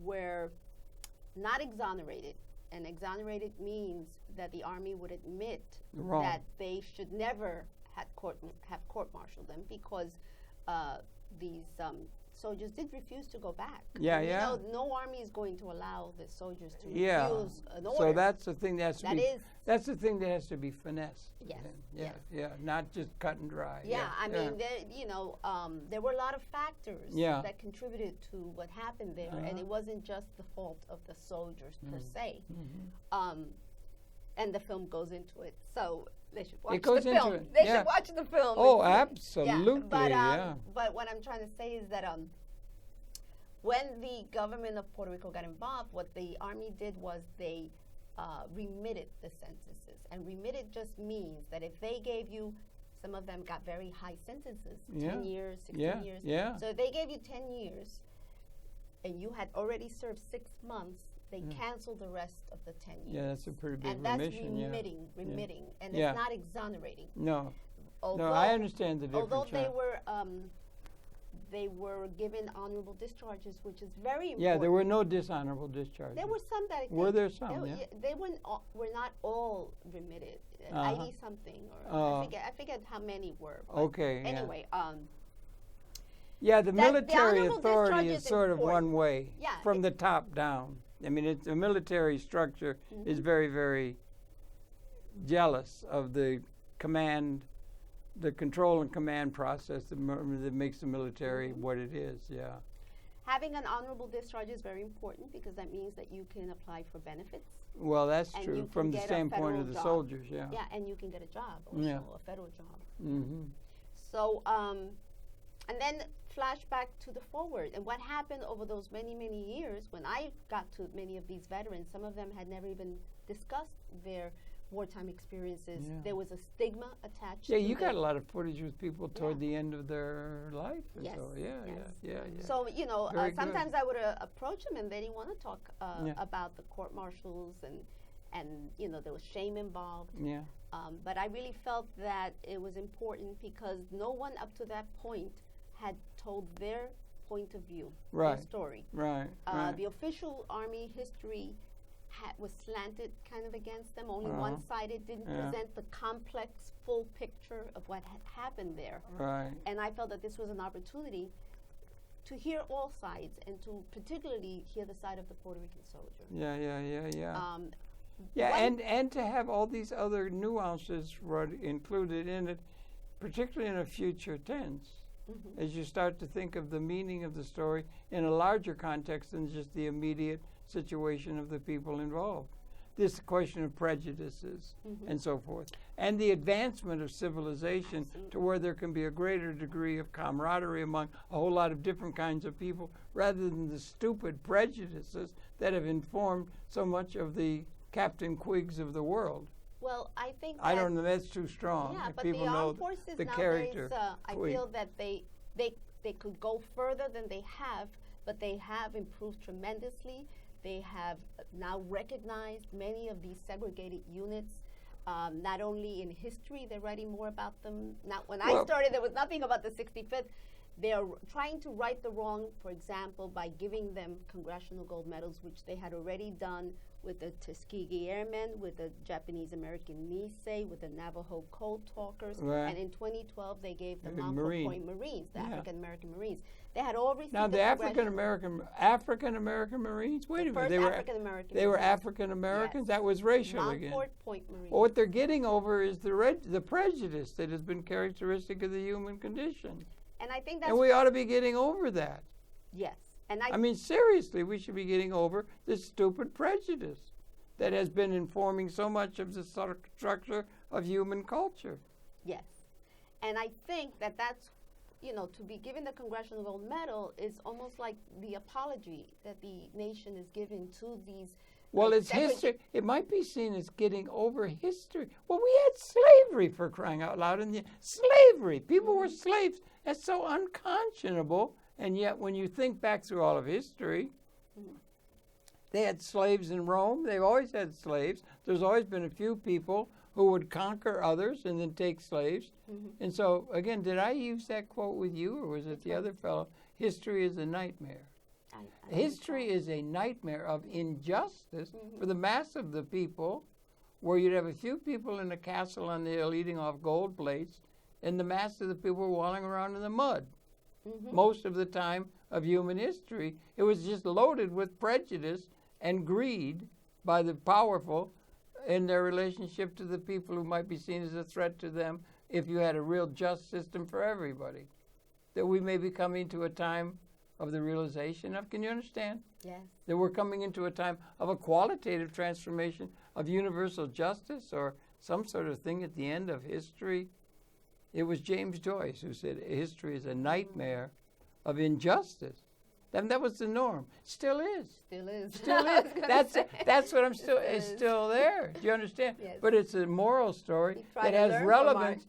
were not exonerated. And exonerated means that the Army would admit Wrong. that they should never have court-martialed them because these soldiers did refuse to go back. Yeah, And, yeah. no Army is going to allow the soldiers to Yeah. refuse an order. So that's the thing that has to That be. is- That's the thing that has to be finessed. Yes, then. Yeah, yes. yeah. Not just cut and dry. Yeah, I mean, there were a lot of factors Yeah. that contributed to what happened there, and it wasn't just the fault of the soldiers per se. And the film goes into it, so they should watch goes the into film. it, They yeah. should watch the film. Oh, It's- absolutely, yeah. But what I'm trying to say is that when the government of Puerto Rico got involved, what the Army did was they remitted the sentences. And remitted just means that if they gave you, some of them got very high sentences, 10 years, 16 years. Yeah. So if they gave you 10 years and you had already served 6 months, they canceled the rest of the 10 years. Yeah, that's a pretty big And that's remission. remitting, and Yeah. it's not exonerating. No, Although, no, I understand the difference. although yeah. they were given honorable discharges, which is very important. Yeah, there were no dishonorable discharges. There were some that I Were think there some? They, Yeah. they were not all remitted. Uh-huh. 80 something, or Uh, I forget how many were. But Okay. Yeah. Anyway, Yeah, the the military honorable authority discharge is is sort of important. one way, Yeah, from the top down. I mean, the military structure is very, very jealous of the command, the control and command process that makes the military what it is. Yeah. having an honorable discharge is very important because that means that you can apply for benefits. Well, that's And true you from can the get a standpoint federal of the job. soldiers. Yeah. Yeah, and you can get a job also, Yeah. a federal job. Mm-hmm. So, and then flashback to the forward. And what happened over those many, many years when I got to many of these veterans, some of them had never even discussed their wartime experiences. Yeah. There was a stigma attached Yeah, to you the- got a lot of footage with people toward Yeah. the end of their life. And Yes, so, yeah, yes. yeah. So, Very good. sometimes I would approach them and they didn't want to talk Yeah. about the court-martials and there was shame involved. Yeah. But I really felt that it was important because no one up to that point had told their point of view, Right. their story. Right. Right. The official Army history was slanted kind of against them, only Uh-huh. one-sided, didn't Yeah. present the complex, full picture of what had happened there. Right. And I felt that this was an opportunity to hear all sides and to particularly hear the side of the Puerto Rican soldier. Yeah. Um, Yeah, one- and to have all these other nuances included in it, particularly in a future tense, Mhm. as you start to think of the meaning of the story in a larger context than just the immediate situation of the people involved. This question of prejudices and so forth, and the advancement of civilization to where there can be a greater degree of camaraderie among a whole lot of different kinds of people, rather than the stupid prejudices that have informed so much of the Captain Quigs of the world. Well, I think I that- don't know, that's too strong. Yeah, If but people the know armed forces the nowadays, character. I Quig. feel that they could go further than they have, but they have improved tremendously. They have now recognized many of these segregated units. Not only in history, they're writing more about them. Now, when I Well- started, there was nothing about the 65th. They are trying to right the wrong, for example, by giving them congressional gold medals, which they had already done with the Tuskegee Airmen, with the Japanese-American Nisei, with the Navajo Code Talkers. Right. And in 2012, they gave the The Mount Marine. Point Marines, the Yeah. African-American Marines. They had all received Now the congressional- African American Marines. Wait a minute, first they were African-American they were Marines. African Americans. Yes. That was racial Mount again. Point Marines. Well, what they're getting over is the prejudice that has been characteristic of the human condition, And I think that's and we ought to be getting over that. yes. And I mean, seriously, we should be getting over this stupid prejudice that has been informing so much of the structure of human culture. yes. And I think that that's, to be given the Congressional Gold Medal is almost like the apology that the nation is giving to these. Well, like, it's history. It might be seen as getting over history. Well, we had slavery, for crying out loud. Slavery. People were slaves. That's so unconscionable. And yet, when you think back through all of history, they had slaves in Rome. They've always had slaves. There's always been a few people who would conquer others and then take slaves. And so, again, did I use that quote with you, or was it the other fellow? History is a nightmare. History is a nightmare of injustice for the mass of the people, where you'd have a few people in a castle on the hill eating off gold plates, and the mass of the people were walling around in the mud. Most of the time of human history, it was just loaded with prejudice and greed by the powerful in their relationship to the people who might be seen as a threat to them if you had a real just system for everybody. That we may be coming to a time of the realization of, can you understand? Yes. That we're coming into a time of a qualitative transformation of universal justice or some sort of thing at the end of history. It was James Joyce who said history is a nightmare of injustice. And that was the norm. Still is. Still is. Still is. That's what I'm still. It's still there. Do you understand? Yes. But it's a moral story We try that to has learn from relevance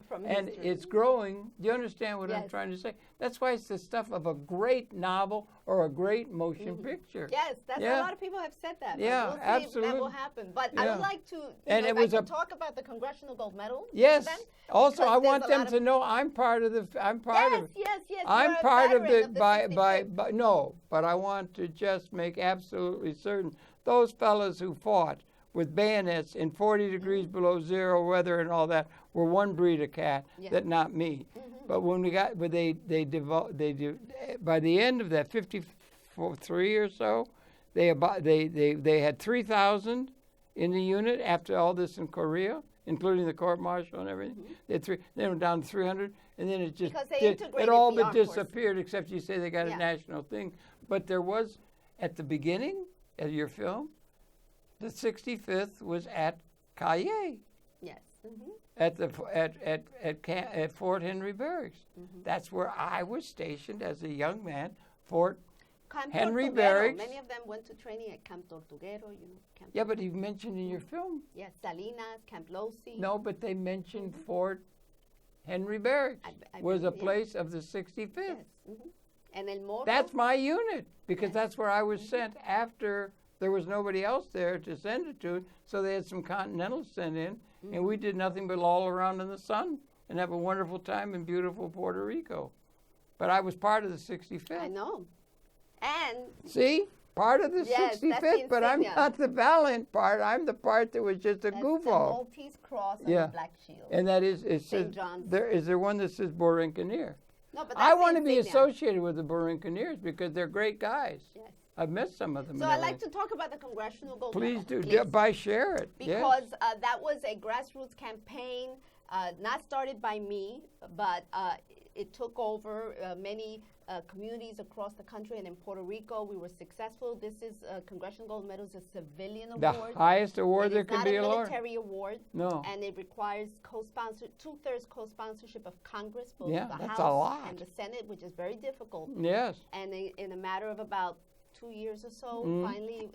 history. it's growing. Do you understand what I'm Yes. trying to say? That's why it's the stuff of a great novel or a great motion picture. Yes, that's Yeah. a lot of people have said that. but Yeah, we'll see if absolutely. that will happen. But I Yeah. would like to, And if it I was can a- talk about the Congressional Gold Medal. Yes. then, Also, because I there's want a them lot to of- know I'm part of the. I'm part Yes, of. yes, yes. I'm you're a part of veteran the by 65th. no, but I want to just make absolutely certain those fellas who fought with bayonets in 40 degrees below zero weather and all that were one breed of cat, Yeah. that not me. But when we got, but by the end of that 53 or so, they had 3,000 in the unit after all this in Korea, including the court martial and everything. They had they went down to 300, and then it just Because they it integrated all the but armed forces. disappeared, except you say they got Yeah. a national thing. But there was, at the beginning of your film, the 65th was at Cayenne, Yes. at Fort Henry Barracks. That's where I was stationed as a young man. Fort Camp Henry Tortuguero. Barracks. Many of them went to training at Camp Tortuguero, Camp Yeah, but you mentioned in your film. Yes, Salinas, Camp Losi. No, but they mentioned Fort Henry Barracks I was a believe, yeah. place of the 65th. Yes. And El Morro. That's my unit, because that's where I was sent after there was nobody else there to send it to. So they had some Continentals sent in, and we did nothing but loll around in the sun and have a wonderful time in beautiful Puerto Rico. but I was part of the 65th. I know. And See? Part of the Yes, that's the 65th, but I'm insignia. not the valiant part. I'm the part that was just a that's goof the off. Maltese cross and Yeah. the black shield. And that is, it St. says, John's. is there one that says Borinconeer? No, but that's I the want to be insignia. associated with the Borinconeers because they're great guys. Yes. I've met some of them. So and I'd like everything. to talk about the Congressional Gold Please Medal. do. By share it. Yes. Because that was a grassroots campaign, not started by me, but it took over many communities across the country, and in Puerto Rico, we were successful. This is Congressional Gold Medal is a civilian The award. highest award It there is could not be a awarded. military award. No. And it requires two-thirds co-sponsorship of Congress, both Yeah, the that's a House lot. and the Senate, which is very difficult. Yes. And in a matter of about 2 years or so, Mm-hmm. finally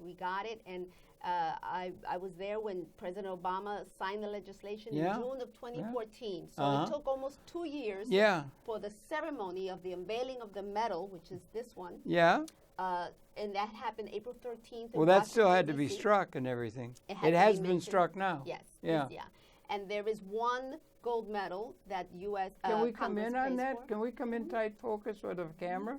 we got it. And I was there when President Obama signed the legislation Yeah. in June of 2014. So Uh-huh. it took almost 2 years Yeah. for the ceremony of the unveiling of the medal, which is this one. Yeah. And that happened April 13th. in Well, that still had to Washington, be D.C. struck and everything. It had It to has be been mentioned. struck now. Yes. Yeah. Yeah. And there is one gold medal that U.S. Can we come Congress in on pays that? for. Can we come in tight focus with the camera?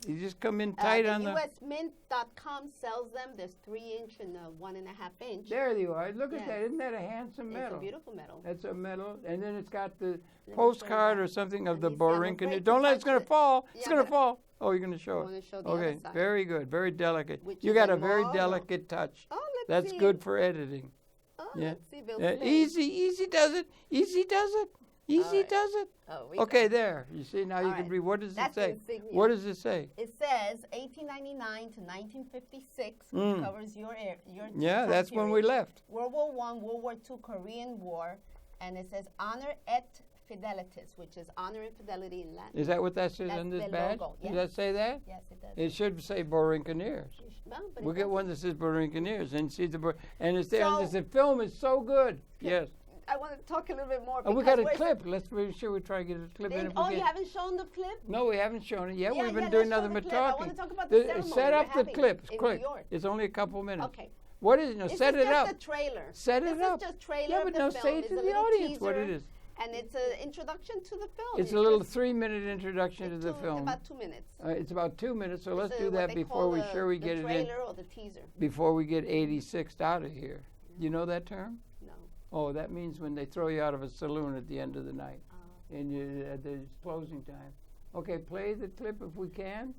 You just come in tight the on the. USMint.com sells them. There's 3-inch and 1.5 inch. There you are. Look at Yes. that. Isn't that a handsome It's medal? a beautiful medal. That's a medal, and then it's got the me postcard show you or that. something of Let the me see. I'm Borinconeer. afraid Don't to let it's touch gonna it. fall. It's Yeah, gonna but fall. Oh, you're gonna show I it. wanna show the Okay, other side. very good, very delicate. Which You is got a a very model. delicate touch. Oh, let's That's see. good for editing. Oh, Yeah. let's see, Bill. Easy does it. Easy does it. Easy right. does it. Oh, we Okay, got it. there. You see now you All can right. read. What does it That's the say? insignia. What does it say? It says 1899 to 1956, which Mm. covers your Yeah, time that's when period. we left. World War I, World War II, Korean War, and it says honor et fidelitas, which is honor and fidelity in Latin. Is that what that says That's on this the badge? logo, Does yes. that say that? Yes, it does. It should say Borinconeers. Well, but We'll it get doesn't. one that says Borinconeers and see the and it's there. And So- the film is so good. Yes. I want to talk a little bit more. Oh, we because got a we're- clip. Let's be sure we try to get a clip in. If we Oh, can. you haven't shown the clip? No, we haven't shown it yet. Yeah, We've been yeah, doing let's show nothing the but clip. I talking. wanna talk about the ceremony Set we're up the having clip. in Quick. New York. It's only a couple minutes. Okay. What is it? No, This set is it just up. a trailer. Set this it up. This is just trailer Yeah, of but the no, film. say It's to a the little audience what teaser, it is. And it's an introduction to the film. It's a little just 3-minute introduction to the film. About 2 minutes. It's about 2 minutes, so let's It's, do what that they before call we the- sure we the get it in. trailer or the teaser. Before we get 86 out of here. You know that term? No. Oh, that means when they throw you out of a saloon at the end of the night, Uh, and at the closing time. Okay, play the clip if we can.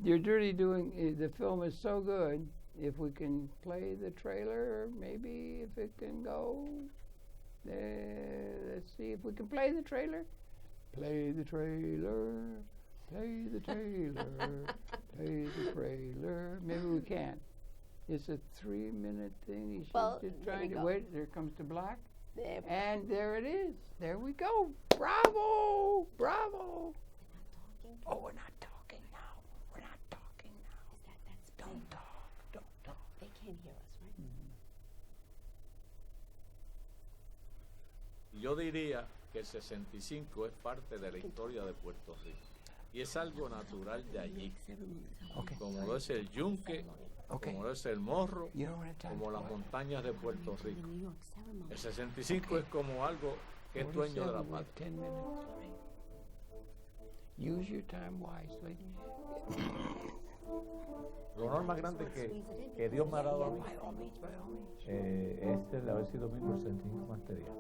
You're dirty doing. The film is so good. If we can play the trailer, maybe if it can go. Let's see if we can play the trailer. Play the trailer. Play the trailer. Play the trailer. Maybe we can. It's a 3-minute thing. You should Well, just there trying we to go. wait. There comes the black. there. And there it is. There we go. Bravo! Bravo! Oh, we're not talking now. We're not talking now. That's Don't talk. Don't talk. They can't hear us, right? Yo diría que el 65 es parte de la historia de Puerto Rico y es algo natural de allí, Okay. como lo es el yunque, Okay. como lo es el morro, You don't have time como for las it. montañas de Puerto Rico. New York ceremony. El 65 es como algo que es dueño de la 47, we have patria. 10 minutes. Use your time wisely. El honor más grande que Dios me ha dado a mí By all means, by all means. es el haber sido miembro del 65 Infantería.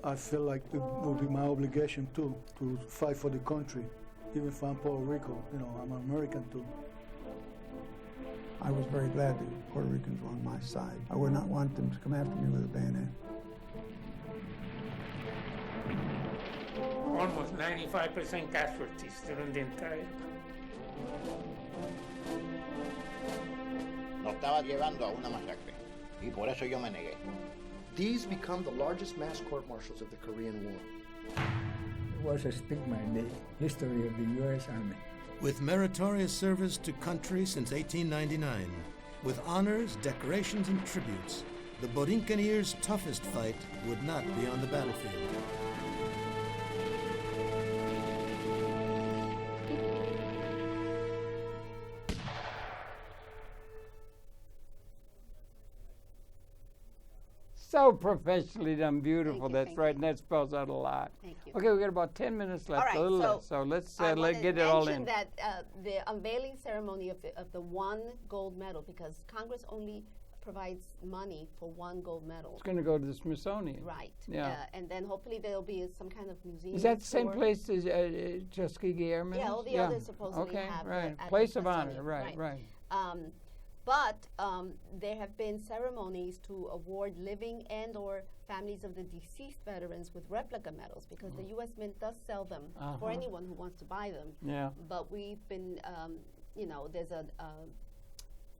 I feel like it would be my obligation too to fight for the country, even if I'm Puerto Rico. You know, I'm an American too. I was very glad the Puerto Ricans were on my side. I would not want them to come after me with a bayonet. Almost 95% casualties during the entire. Nos estaba llevando a una masacre y por eso yo me negué. These become the largest mass court-martials of the Korean War. It was a stigma in the history of the U.S. Army. With meritorious service to country since 1899, with honors, decorations, and tributes, the Borinconeers' toughest fight would not be on the battlefield. So professionally done, beautiful. you, That's thank right, you. and that spells out a lot. Thank you. Okay, we got about 10 minutes left, right, a little so less. So let's I get it all mention in. that the unveiling ceremony of the one gold medal, because Congress only provides money for one gold medal. It's going to go to the Smithsonian. Right. Yeah. And then hopefully there'll be some kind of museum. Is that the same tour. place as Tuskegee Airmen? Yeah, all the others supposedly okay, have right. at the Place of honor, Smithsonian, right. But there have been ceremonies to award living and or families of the deceased veterans with replica medals, because the U.S. Mint does sell them for anyone who wants to buy them. Yeah. But we've been, there's a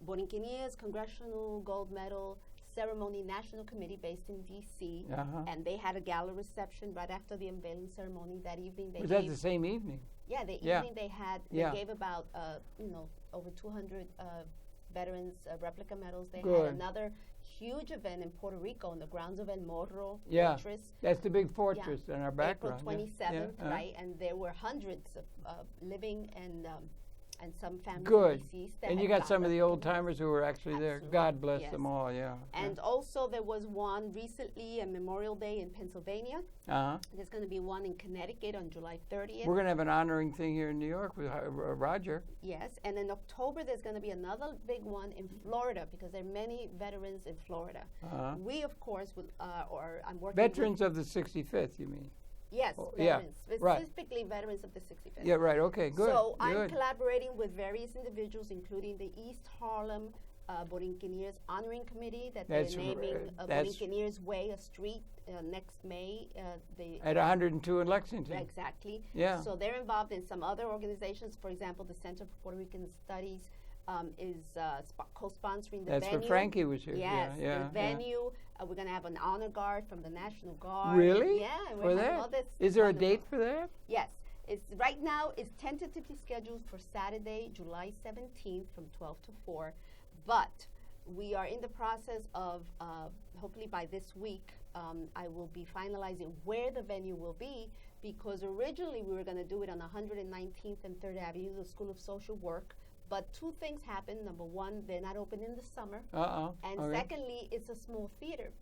Borinqueniers Congressional Gold Medal Ceremony National Committee based in D.C., and they had a gala reception right after the unveiling ceremony that evening. Was that the same evening? Yeah, the evening they had, they gave about, over 200 veterans replica medals. They had another huge event in Puerto Rico on the grounds of El Morro Fortress. That's the big fortress in our background. April 27th, right? And there were hundreds of living and some families deceased. And you got some of the old timers who were actually there. God bless them all, And also there was one recently, a Memorial Day in Pennsylvania. There's going to be one in Connecticut on July 30th. We're going to have an honoring thing here in New York with Roger. Yes, and in October there's going to be another big one in Florida, because there are many veterans in Florida. We, of course, I'm working Veterans of the 65th, you mean? Yes, veterans, specifically veterans of the 65th. Yeah, right, okay, good. So I'm collaborating with various individuals, including the East Harlem Borinqueniers Honoring Committee, that they're naming Borinqueniers Way, a street, next May. At 102 in Lexington. Exactly. Yeah. So they're involved in some other organizations. For example, the Center for Puerto Rican Studies is co-sponsoring the venue. That's where Frankie was here. Yes, yeah, the venue. We're going to have an honor guard from the National Guard. Really? Yeah. For that? Is there a date for that? Yes. Right now it's tentatively scheduled for Saturday, July 17th from 12 to 4. But we are in the process of, hopefully by this week, I will be finalizing where the venue will be, because originally we were going to do it on 119th and 3rd Avenue, the School of Social Work. But two things happened. Number one, they're not open in the summer. And secondly, it's a small theater.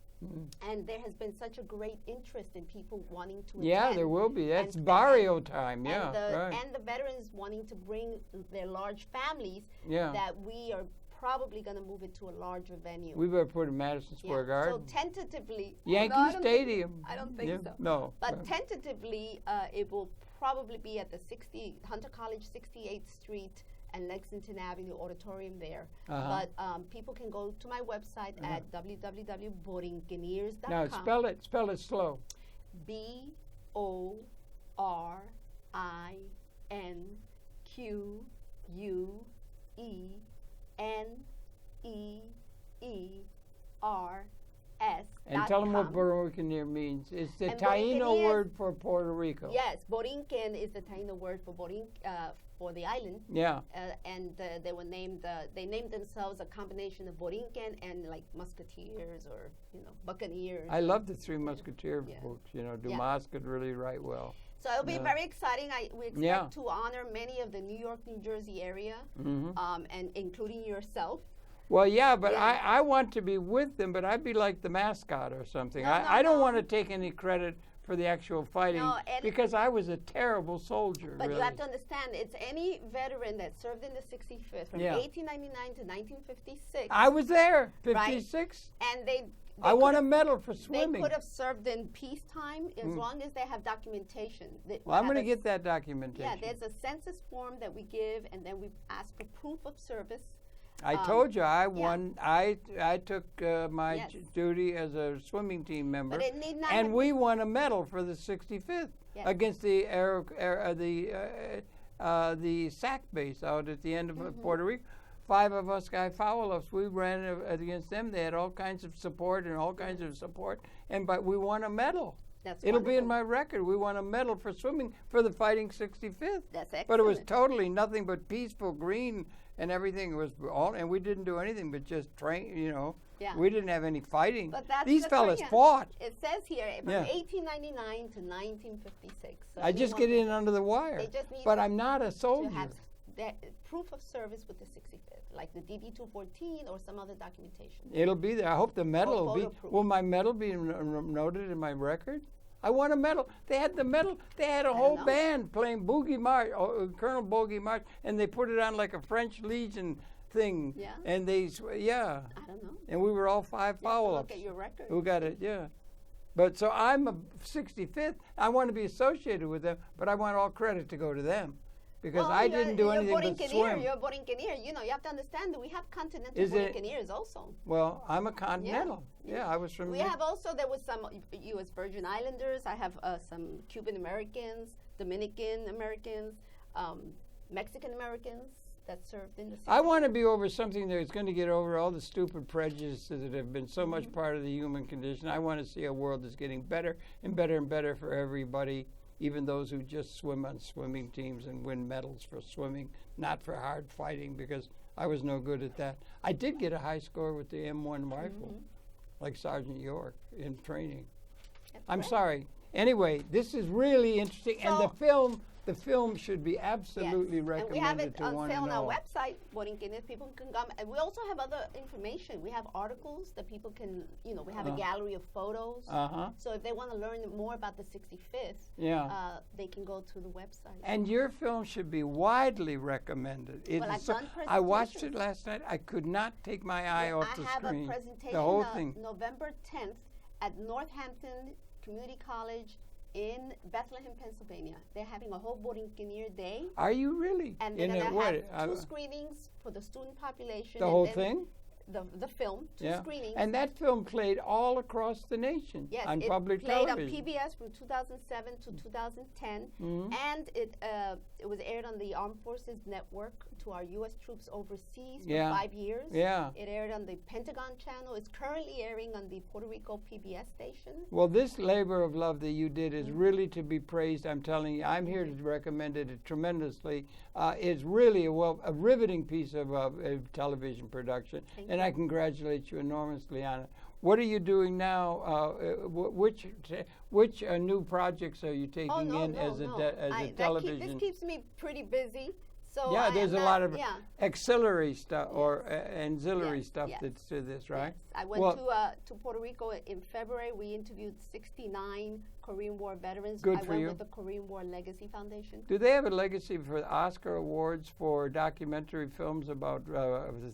And there has been such a great interest in people wanting to attend. Yeah, there will be. That's barrio time, And the veterans wanting to bring their large families, that we are probably going to move it to a larger venue. We better put it in Madison Square Garden. So tentatively, Yankee Stadium. I don't think so. No. But tentatively, it will probably be at the Hunter College 68th Street and Lexington Avenue Auditorium there. But people can go to my website at www.borinqueniers.com. Now spell it slow. BORINQUENEERS. And tell them what Borinquenier means. It's the Taino word for Puerto Rico. Yes, Borinquen is the Taino word for for the island. Yeah. And they were named. They named themselves a combination of Borinquen and like Musketeers or Buccaneers. I love the Three Musketeer books. Dumas could really write well. So it'll be very exciting. We expect to honor many of the New York, New Jersey area, and including yourself. Well, but I want to be with them, but I'd be like the mascot or something. I don't want to take any credit for the actual fighting, because I was a terrible soldier. But really. You have to understand, it's any veteran that served in the 65th from 1899 to 1956. I was there, 56. Right? And I won a medal for swimming. They could have served in peacetime as long as they have documentation. Well, I'm going to get that documentation. Yeah, there's a census form that we give, and then we ask for proof of service. I told you I won. I took my duty as a swimming team member, and we won a medal for the 65th against the SAC base out at the end of Puerto Rico. 5 of us, Guy Fowler-Ups, we ran against them. They had all kinds of support but we won a medal. It'll be in my record. We won a medal for swimming for the Fighting 65th. That's excellent. But it was totally nothing but peaceful green and everything. It was all, and we didn't do anything but just train. We didn't have any fighting. But that's These fellas fought. It says here from 1899 to 1956. So I just get in under the wire. They just need but I'm not a soldier. proof of service with the 65th, like the DD-214 or some other documentation. It'll be there. I hope the medal will be. photo proof. Will my medal be noted in my record? I want a medal. They had the medal. They had a whole know. band playing Boogie March, Colonel Boogie March, and they put it on like a French Legion thing. Yeah? And they, yeah. I don't know. And we were all 5 You have to foul-ups. look at your record. Who got it? Yeah. But so I'm a 65th. I want to be associated with them, but I want all credit to go to them. Because I didn't do anything but swim. You're a Borinquenier. You know, you have to understand that we have continental Is it- Borinqueniers also. Well, I'm a continental. Yeah, I was from. We have also, there was some U.S. Virgin Islanders. I have some Cuban Americans, Dominican Americans, Mexican Americans that served in the city. I want to be over something that's going to get over all the stupid prejudices that have been so much part of the human condition. I want to see a world that's getting better and better and better for everybody, even those who just swim on swimming teams and win medals for swimming, not for hard fighting, because I was no good at that. I did get a high score with the M1 rifle, like Sergeant York in training. I'm sorry. Anyway, this is really interesting, and the film should be absolutely recommended and we have it to on one sale and on our all. website, Borinqueniers. People can come. And we also have other information. We have articles that people can, you know, we have a gallery of photos. So if they want to learn more about the 65th, they can go to the website. And your film should be widely recommended. It Well, is I've so- done I watched it presentations. last night. I could not take my eye off the I have screen. a presentation The whole thing. November 10th at Northampton Community College in Bethlehem, Pennsylvania. They're having a whole Borinquenier Day. Are you really? And they're In going it, to what? have 2 screenings for the student population. The and whole then thing? The film, 2 screenings. And that film played all across the nation on public played television. on PBS from 2007 to 2010, and it was aired on the Armed Forces Network to our U.S. troops overseas for 5 years. Yeah. It aired on the Pentagon Channel. It's currently airing on the Puerto Rico PBS station. Well, this labor of love that you did is really to be praised. I'm telling you, I'm here to recommend it tremendously. It's really a riveting piece of television production, and I congratulate you enormously on it. What are you doing now? Which new projects are you taking as a television? This keeps me pretty busy. So yeah, there's a lot of yeah. auxiliary stuff or ancillary stuff that's to this, right? Yes. I went to Puerto Rico in February. We interviewed 69 Korean War veterans. Good I for went you. with the Korean War Legacy Foundation. Do they have a legacy for Oscar awards for documentary films about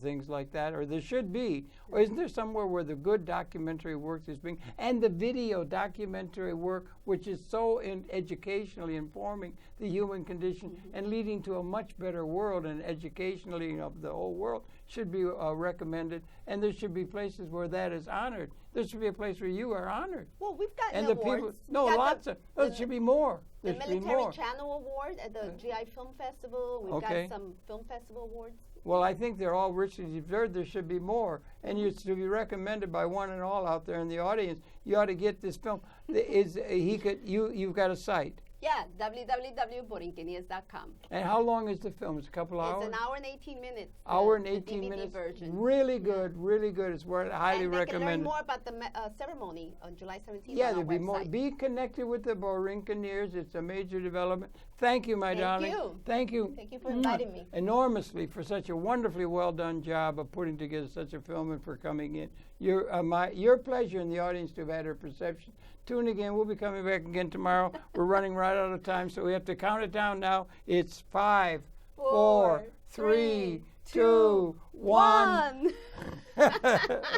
things like that? Or there should be. Or isn't there somewhere where the good documentary work is being, and the video documentary work, which is so educationally informing the human condition and leading to a much better world and educationally of the whole world, should be recommended. And there should be places where that is honored. There should be a place where you are honored. Well, we've got and awards. People, no, lots of. There should be more. The There should be Military more. Channel Award at the GI Film Festival. We've got some film festival awards. Well, I think they're all richly deserved. There should be more, and it's to be recommended by one and all out there in the audience. You ought to get this film. You've got a site. Yeah, www.borinqueniers.com. And how long is the film? It's a couple hours? It's an hour and 18 minutes. Hour and the 18 DVD minutes. version. Really good, really good. It's highly and they recommended. can learn more about the ceremony on July 17th Yeah, on there'll our be more. website. Be connected with the Borinqueniers. It's a major development. Thank you, my darling. Thank you. Thank you for inviting me. Enormously for such a wonderfully well done job of putting together such a film and for coming in. Your pleasure in the audience to have had her perception. Tune again. We'll be coming back again tomorrow. We're running right out of time, so we have to count it down now. It's 5, 4, 3, 2, 1.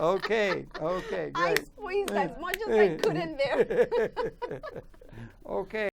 Okay, great. I squeezed as much as I could in there. Okay.